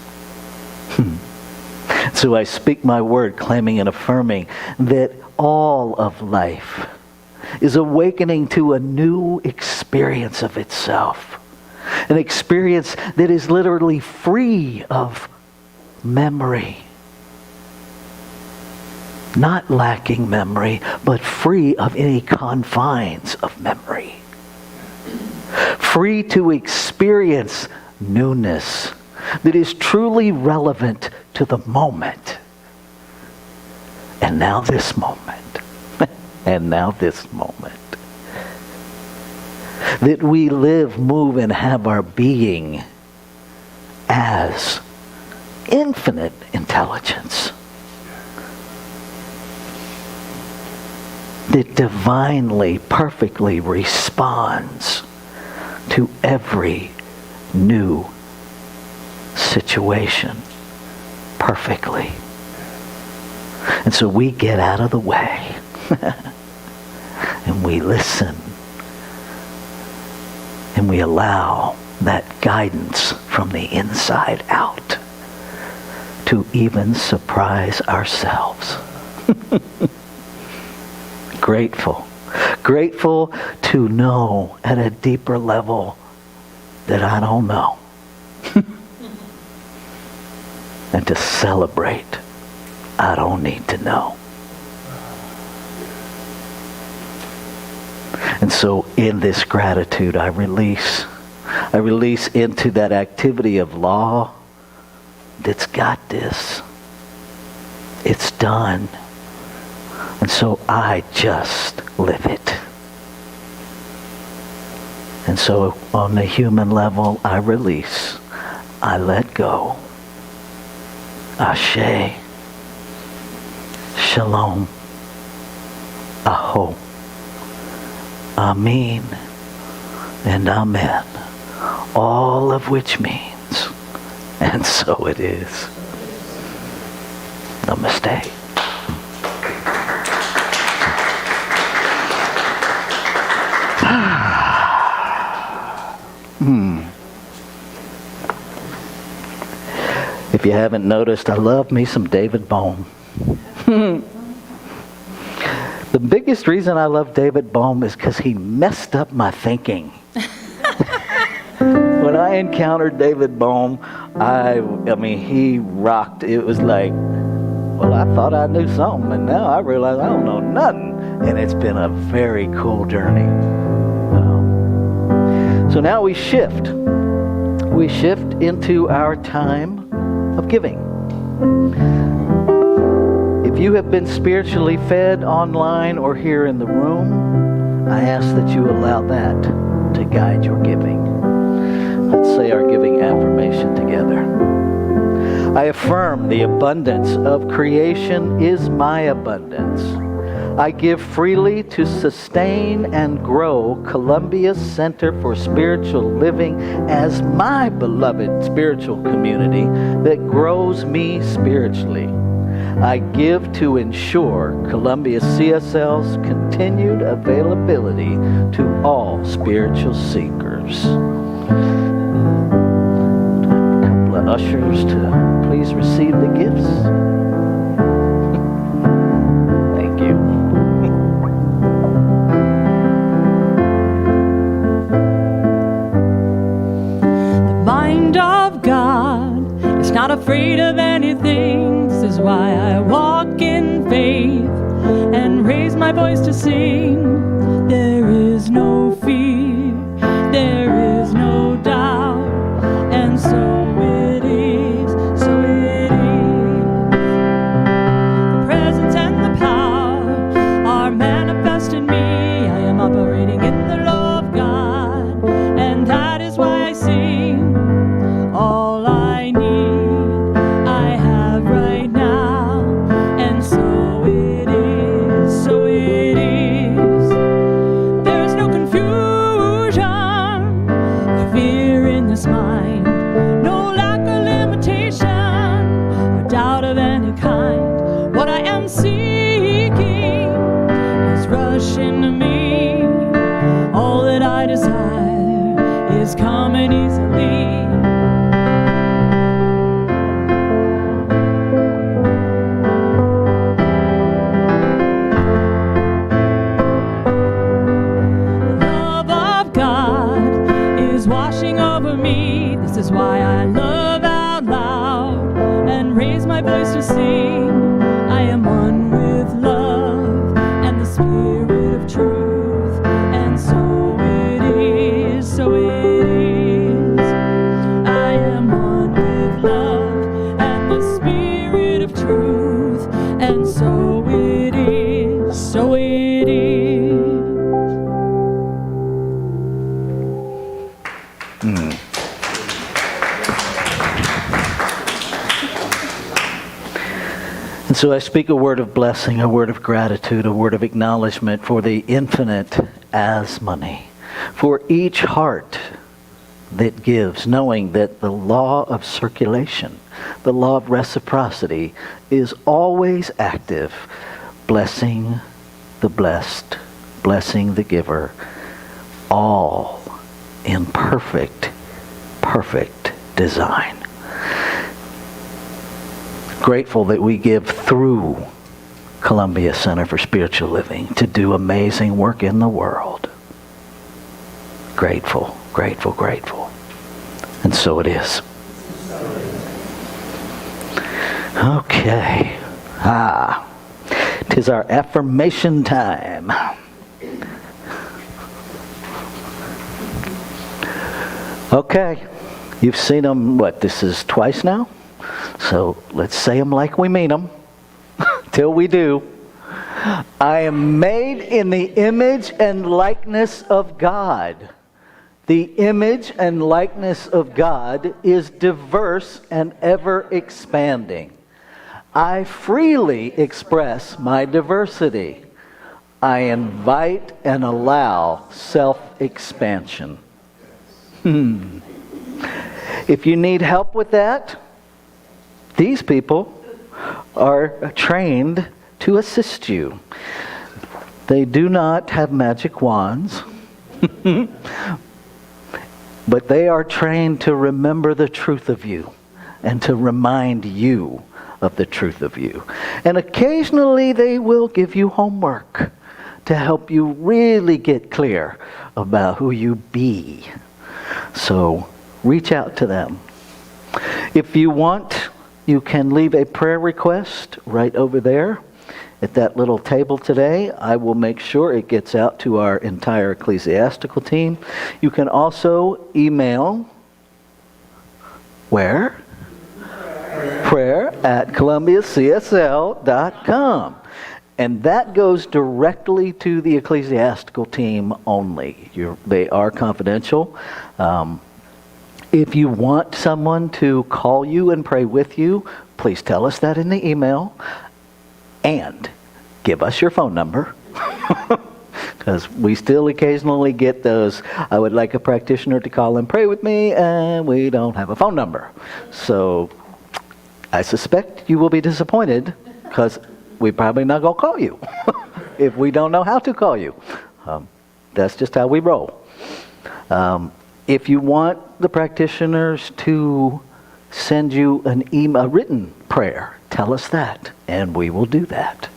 So I speak my word, claiming and affirming that all of life is awakening to a new experience of itself. An experience that is literally free of memory. Not lacking memory, but free of any confines of memory. Free to experience newness that is truly relevant to the moment. And now this moment. And now this moment. That we live, move, and have our being as infinite intelligence. That divinely, perfectly responds to every new situation perfectly. And so we get out of the way and we listen and we allow that guidance from the inside out to even surprise ourselves. Grateful to know at a deeper level that I don't know. And to celebrate, I don't need to know. And so in this gratitude, I release into that activity of law that's got this. It's done. And so I just live it. And so on the human level, I release. I let go. Ashe. Shalom. Aho. Amen. And amen. All of which means, and so it is. Namaste. If you haven't noticed, I love me some David Bohm. The biggest reason I love David Bohm is because he messed up my thinking. When I encountered David Bohm, I mean, he rocked. It was like, well, I thought I knew something, and now I realize I don't know nothing. And it's been a very cool journey. So now we shift. We shift into our time of giving. If you have been spiritually fed online or here in the room, I ask that you allow that to guide your giving. Let's say our giving affirmation together. I affirm the abundance of creation is my abundance. I give freely to sustain and grow Columbia's Center for Spiritual Living as my beloved spiritual community that grows me spiritually. I give to ensure Columbia CSL's continued availability to all spiritual seekers. A couple of ushers to please receive the gifts. Thank you. The mind of God is not afraid of anything. This is why I walk in faith and raise my voice to sing. There is no fear, there is no doubt, and so it is, so it is. The presence and the power are manifest in me. I am operating in the law of God, and that is why I sing. All I need, I have right now, and so it is, so it is. There is no confusion or fear in this mind, no lack of limitation or doubt of any kind. What I am seeking is rushing to me. All that I desire is coming easily. Washing over me. This is why I love out loud and raise my voice to sing. I am one with love and the spirit of truth, and so it is, so it is. I am one with love and the spirit of truth, and so it is, so it is. And so I speak a word of blessing, a word of gratitude, a word of acknowledgement for the infinite as money, for each heart that gives, knowing that the law of circulation, the law of reciprocity is always active, blessing the blessed, blessing the giver, all in perfect design. Grateful that we give through Columbia Center for Spiritual Living to do amazing work in the world. Grateful, grateful, grateful. And so it is. Okay. 'Tis our affirmation time. Okay. You've seen them, this is twice now? So let's say them like we mean them, till we do. I am made in the image and likeness of God. The image and likeness of God is diverse and ever expanding. I freely express my diversity. I invite and allow self-expansion. If you need help with that, these people are trained to assist you. They do not have magic wands, but they are trained to remember the truth of you and to remind you of the truth of you. And occasionally they will give you homework to help you really get clear about who you be. So reach out to them. If you want, you can leave a prayer request right over there at that little table today. I will make sure it gets out to our entire ecclesiastical team. You can also email where? prayer@columbiacsl.com. And that goes directly to the ecclesiastical team only. They are confidential. If you want someone to call you and pray with you, please tell us that in the email. And give us your phone number. Because we still occasionally get those, I would like a practitioner to call and pray with me, and we don't have a phone number. So I suspect you will be disappointed, because we're probably not going to call you if we don't know how to call you. That's just how we roll. If you want the practitioners to send you a written prayer, tell us that, and we will do that.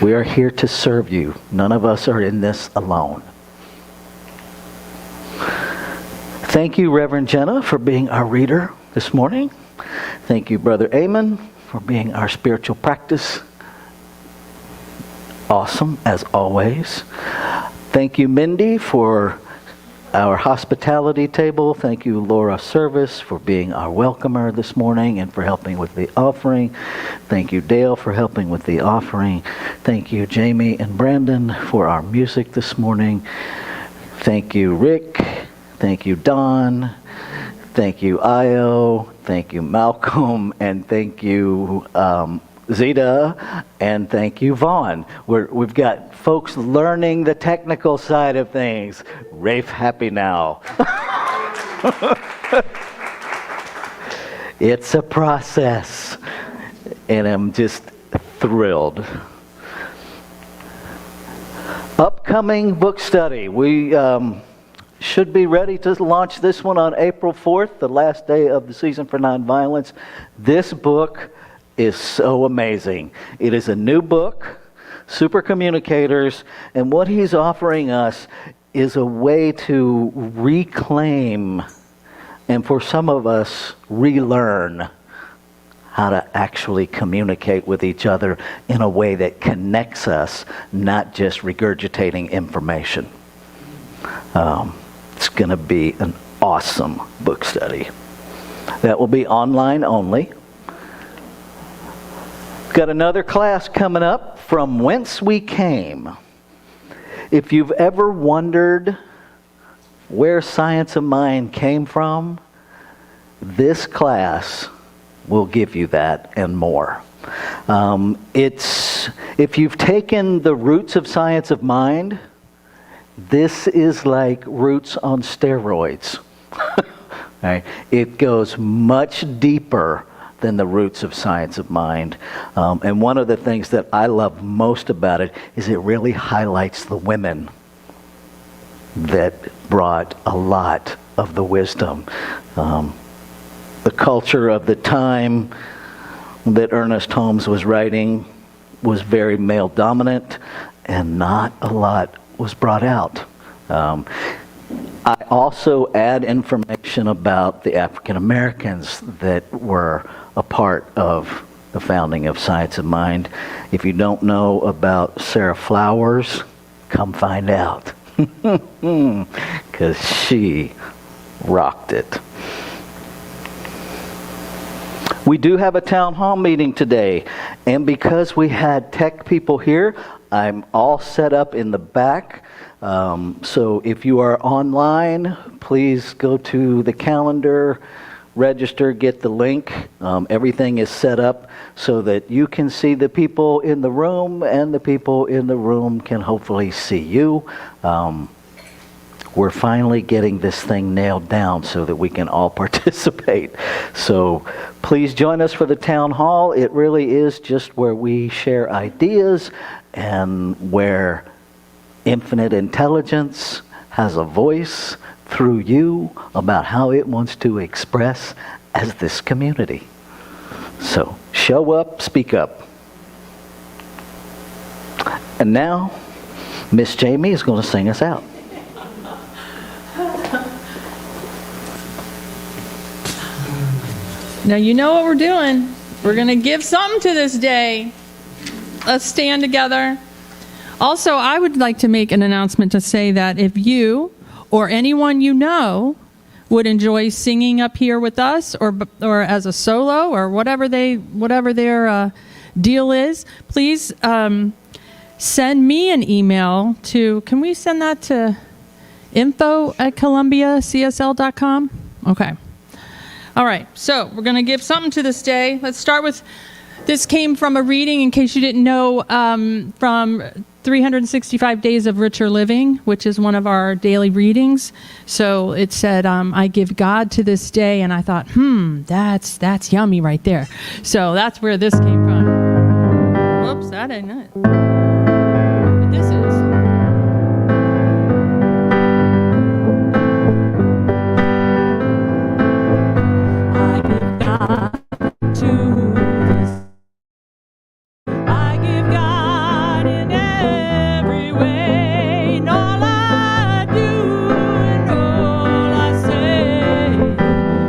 We are here to serve you. None of us are in this alone. Thank you, Reverend Jenna, for being our reader this morning. Thank you, Brother Amon, for being our spiritual practice. Awesome, as always. Thank you, Mindy, for our hospitality table. Thank you, Laura Service, for being our welcomer this morning and for helping with the offering. Thank you, Dale, for helping with the offering. Thank you, Jamie and Brandon, for our music this morning. Thank you, Rick. Thank you, Don. Thank you, Io. Thank you, Malcolm. And thank you, Zeta, and thank you, Vaughn. We've got folks learning the technical side of things. Rafe happy now. It's a process, and I'm just thrilled. Upcoming book study. We should be ready to launch this one on April 4th, the last day of the season for nonviolence. This book is so amazing. It is a new book, Super Communicators, and what he's offering us is a way to reclaim, and for some of us, relearn how to actually communicate with each other in a way that connects us, not just regurgitating information. It's going to be an awesome book study. That will be online only. Got another class coming up, From Whence We Came. If you've ever wondered where Science of Mind came from, this class will give you that and more. If you've taken the Roots of Science of Mind, this is like Roots on steroids. Right? It goes much deeper than the Roots of Science of Mind. And one of the things that I love most about it is it really highlights the women that brought a lot of the wisdom. The culture of the time that Ernest Holmes was writing was very male dominant, and not a lot was brought out. I also add information about the African Americans that were a part of the founding of Science of Mind. If you don't know about Sarah Flowers, come find out. Because she rocked it. We do have a town hall meeting today, and because we had tech people here, I'm all set up in the back. So if you are online, please go to the calendar, register, get the link. Everything is set up so that you can see the people in the room, and the people in the room can hopefully see you. We're finally getting this thing nailed down so that we can all participate. So please join us for the town hall. It really is just where we share ideas and where infinite intelligence has a voice through you about how it wants to express as this community. So show up, speak up. And now, Miss Jamie is going to sing us out. Now you know what we're doing. We're going to give something to this day. Let's stand together. Also, I would like to make an announcement to say that if you or anyone you know would enjoy singing up here with us or as a solo or whatever their deal is, please send me an email to, can we send that to info@columbiacsl.com? Okay. All right, so we're going to give something to this day. Let's start with, this came from a reading, in case you didn't know, from 365 Days of Richer Living, which is one of our daily readings. So it said, I give God to this day, and I thought, that's yummy right there. So that's where this came from. Whoops, that ain't it. But this is. I give God to this. I give God in every way, in all I do and all I say.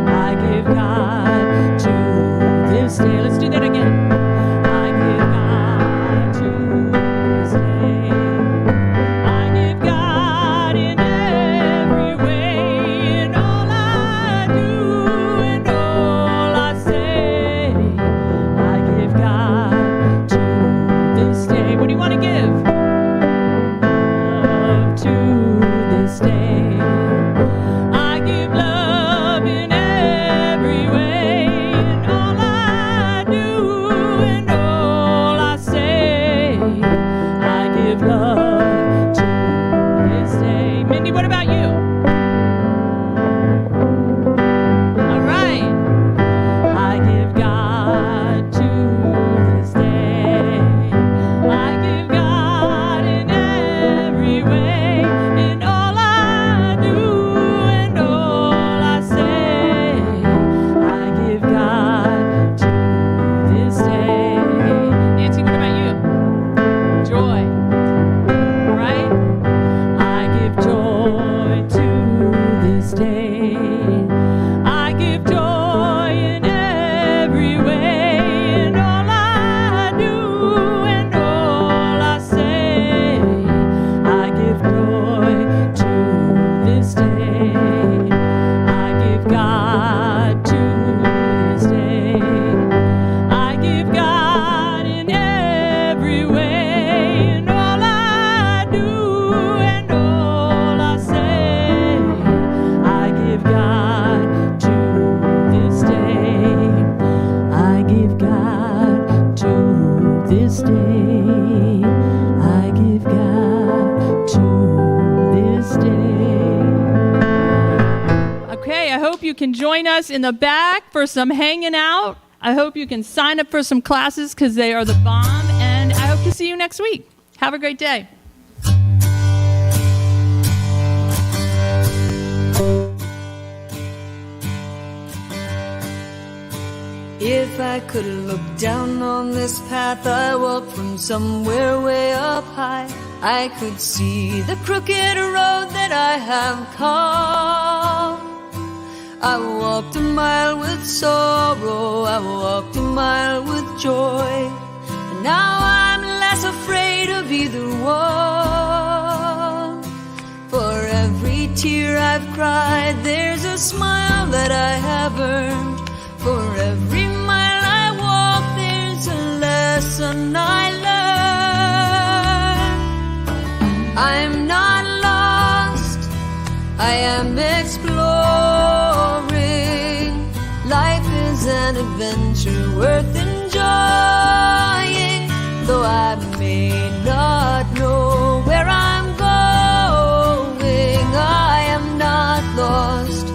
I give God to this day. Let's do that again. I give God to this day. I give God in every way, in all I do and all I say. I give God to this day. What do you want to give? Love to this day. I give love in every way, in all I do and all I say. I give love to this day. Mindy, what about you? All right. I give God to this day. I give God in every way, in all I do and all I say. I give God to this day. Nancy, what about you? Joy. All right. I give joy to this day. I give joy in every way, in all I do and all I say. I give joy to this day. I give God to this day. I give God in every way, in all I do and all I say. I give God to this day. I give God to this day. I give God to this day. Okay, I hope you can join us in the back for some hanging out. I hope you can sign up for some classes because they are the bomb. And I hope to see you next week. Have a great day. If I could look down on this path I walk from somewhere way up high, I could see the crooked road that I have come. I walked a mile with sorrow, I walked a mile with joy, and now I'm less afraid of either one. For every tear I've cried, there's a smile that I have earned. For every mile I walk, there's a lesson I learn. I'm not lost, I am exploring. Life is an adventure worth enjoying. Though I may not know where I'm going, I am not lost,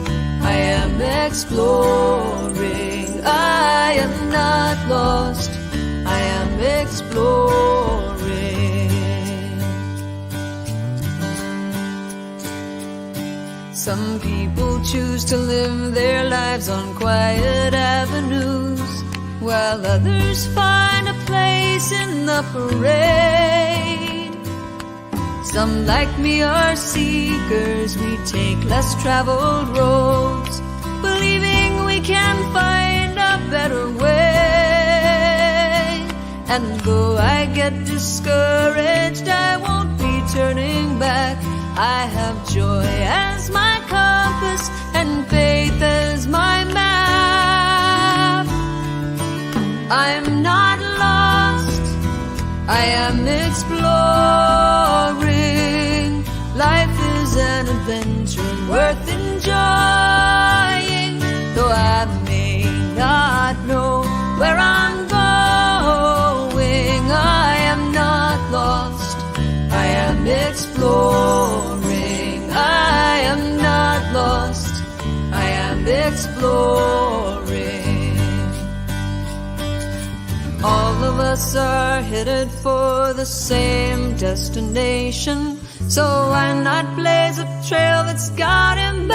I am exploring. I am not lost, I am exploring. Some people choose to live their lives on quiet avenues, while others find a place in the parade. Some like me are seekers, we take less traveled roads, believing we can find a And though I get discouraged, I won't be turning back. I have joy as my compass and faith as my map. I'm not lost, I am exploring. Life is an adventure worth enjoying. Though I may not know where I'm going, I am not lost, I am exploring. I am not lost, I am exploring. All of us are headed for the same destination, so why not blaze a trail that's got imagination?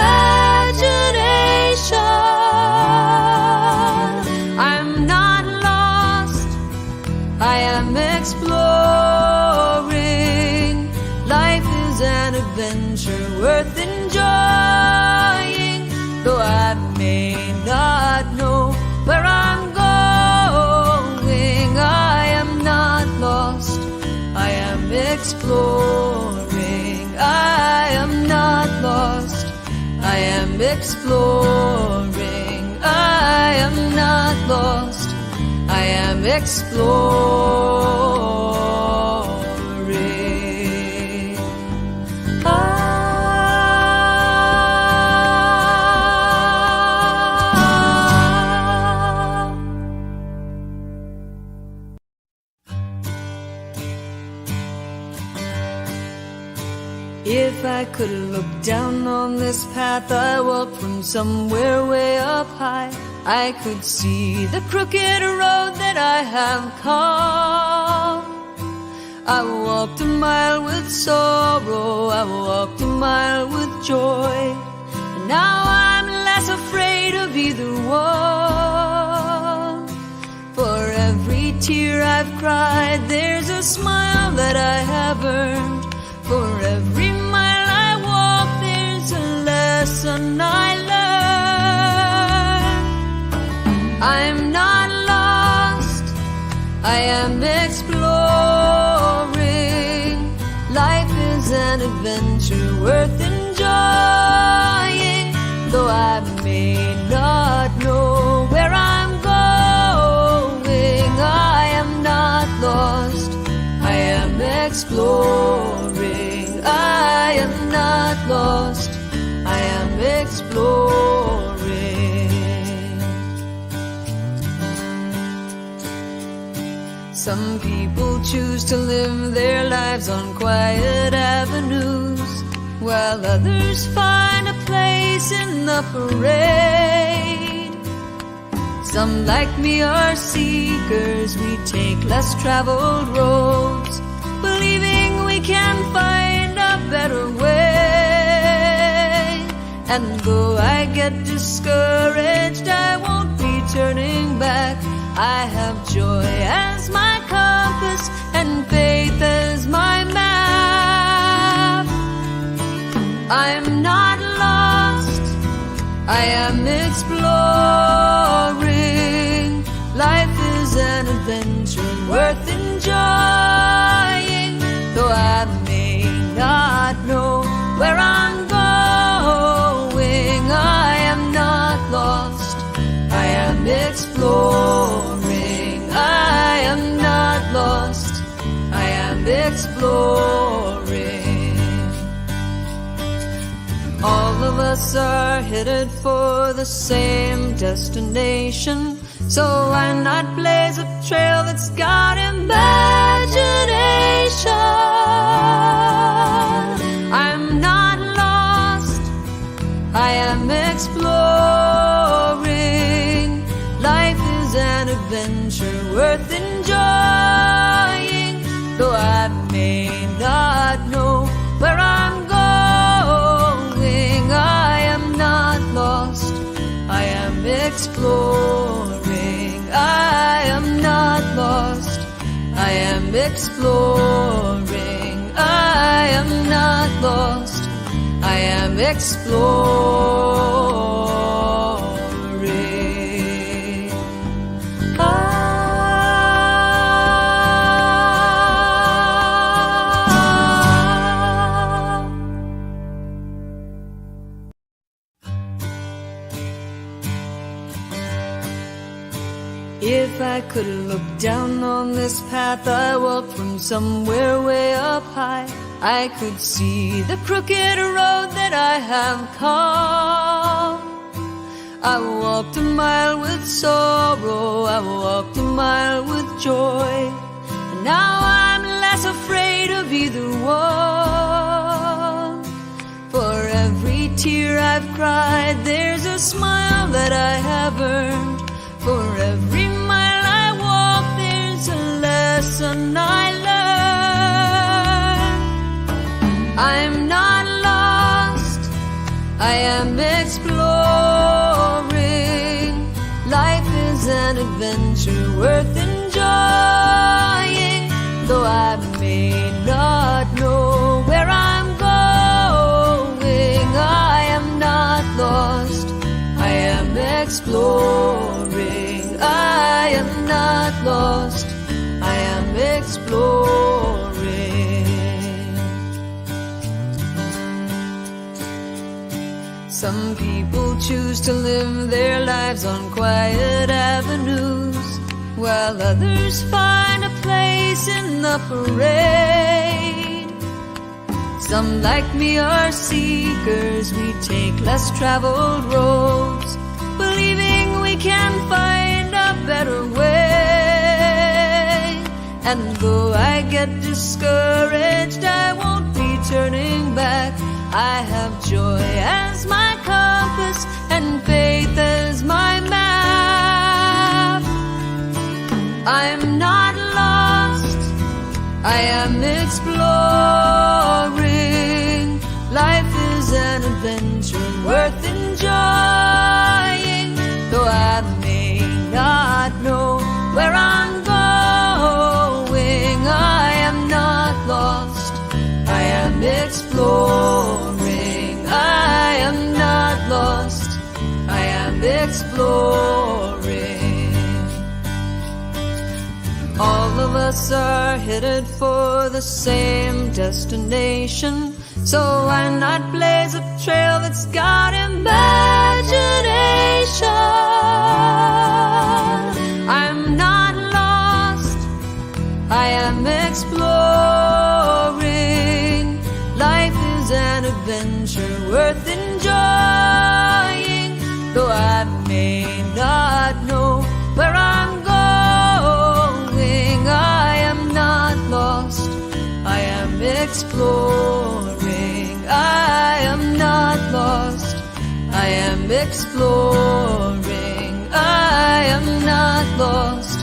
I'm not lost, I am exploring. Life is an adventure worth enjoying. Though I may not know where I'm going, I am not lost, I am exploring. I am not lost, I am exploring. I am not lost, I am exploring. If I could look down on this path I walk from somewhere way up high, I could see the crooked road that I have come. I walked a mile with sorrow, I walked a mile with joy, and now I'm less afraid of either one. For every tear I've cried, there's a smile that I have earned. For every mile I walk, there's a lesson I learn. I'm not lost, I am exploring. Life is an adventure worth enjoying. Though I may not know where I'm going, I am not lost, I am exploring. I am not lost, I am exploring. Some people choose to live their lives on quiet avenues, while others find a place in the parade. Some like me are seekers, we take less traveled roads, believing we can find a better way. And though I get discouraged, I won't be turning back. I have joy as my compass and faith as my map. I'm not lost, I am exploring. Life is an adventure worth enjoying. Though I may not know where I'm going, I am not lost, I am exploring. I am not lost, I am exploring. All of us are headed for the same destination, so why not blaze a trail that's got imagination? I'm not lost, I am exploring. Life is an adventure worth enjoying. Though I may not know where I'm going, I am not lost, I am exploring. I am not lost, I am exploring. I am not lost, I am exploring. If I could look down on this path I walked from somewhere way up high, I could see the crooked road that I have come. I walked a mile with sorrow, I walked a mile with joy, and now I'm less afraid of either one. For every tear I've cried, there's a smile that I have earned. For every mile I walk, there's a lesson I learn. I'm not lost, I am exploring. Life is an adventure worth enjoying. Though I may not know where I'm going, I am not lost, I am exploring. I am not lost, I am exploring. Some people choose to live their lives on quiet avenues, while others find a place in the parade. Some like me are seekers, we take less traveled roads, believing we can find a better way. And though I get discouraged, I won't be turning back. I have joy as my compass and faith as my map. I'm not lost, I am exploring. Life is an adventure worth enjoying. Though I may not know where I'm going, I am not lost, I am exploring. I am not lost, I am exploring. All of us are headed for the same destination, so why not blaze a trail that's got imagination? I'm not lost, I am exploring. Life is an adventure worth enjoying. Though I may not know where I'm going, I am not lost, I am exploring. I am not lost, I am exploring. I am not lost,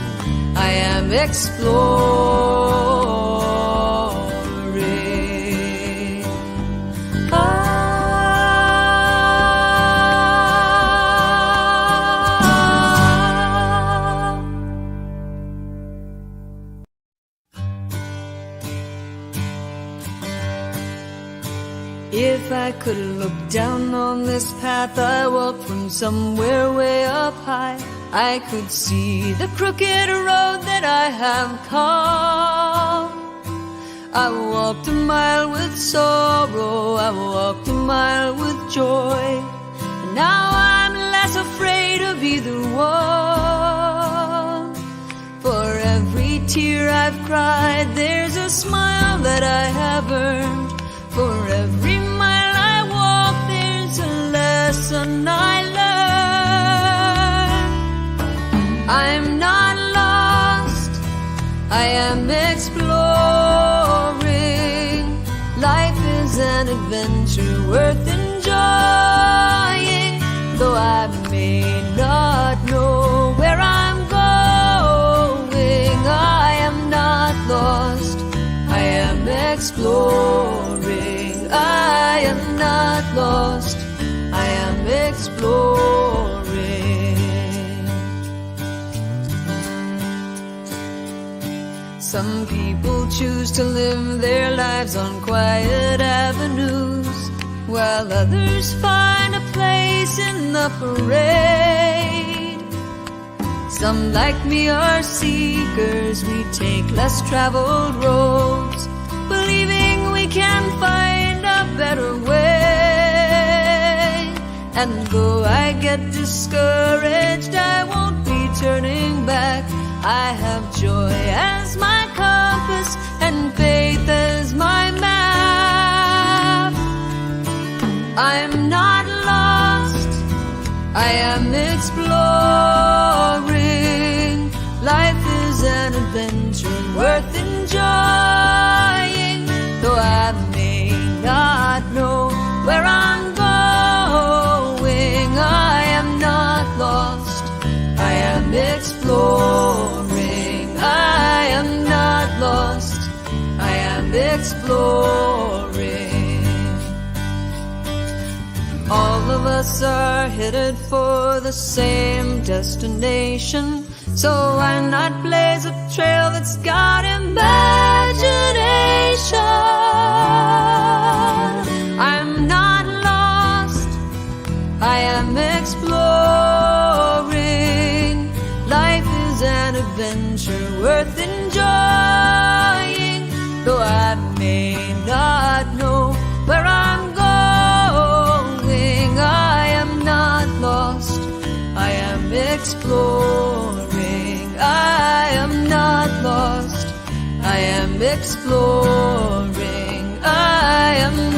I am exploring. If I could look down on this path I walked from somewhere way up high, I could see the crooked road that I have come. I walked a mile with sorrow, I walked a mile with joy, and now I'm less afraid of either one. For every tear I've cried, there's a smile that I have earned. For every mile I walk, there's a lesson I learn. I'm not lost, I am exploring. Life is an adventure worth enjoying. Though I may not know where I'm going, I am not lost, I am exploring. I am not lost, I am exploring. Some people choose to live their lives on quiet avenues, while others find a place in the parade. Some like me are seekers, we take less traveled roads, believing we can find a better way. And though I get discouraged, I won't be turning back. I have joy as my compass and faith as my map. I'm not lost, I am exploring. Life is an adventure worth enjoying. Though I may not know where I'm going, I am not lost, I am exploring. I am not lost, I am exploring. All of us are headed for the same destination, so why not blaze a trail that's got imagination? I'm not lost, I am exploring. Life is an adventure worth enjoying. Though I may not know where I'm going, I am not lost, I am exploring. I am not lost, I am exploring. I am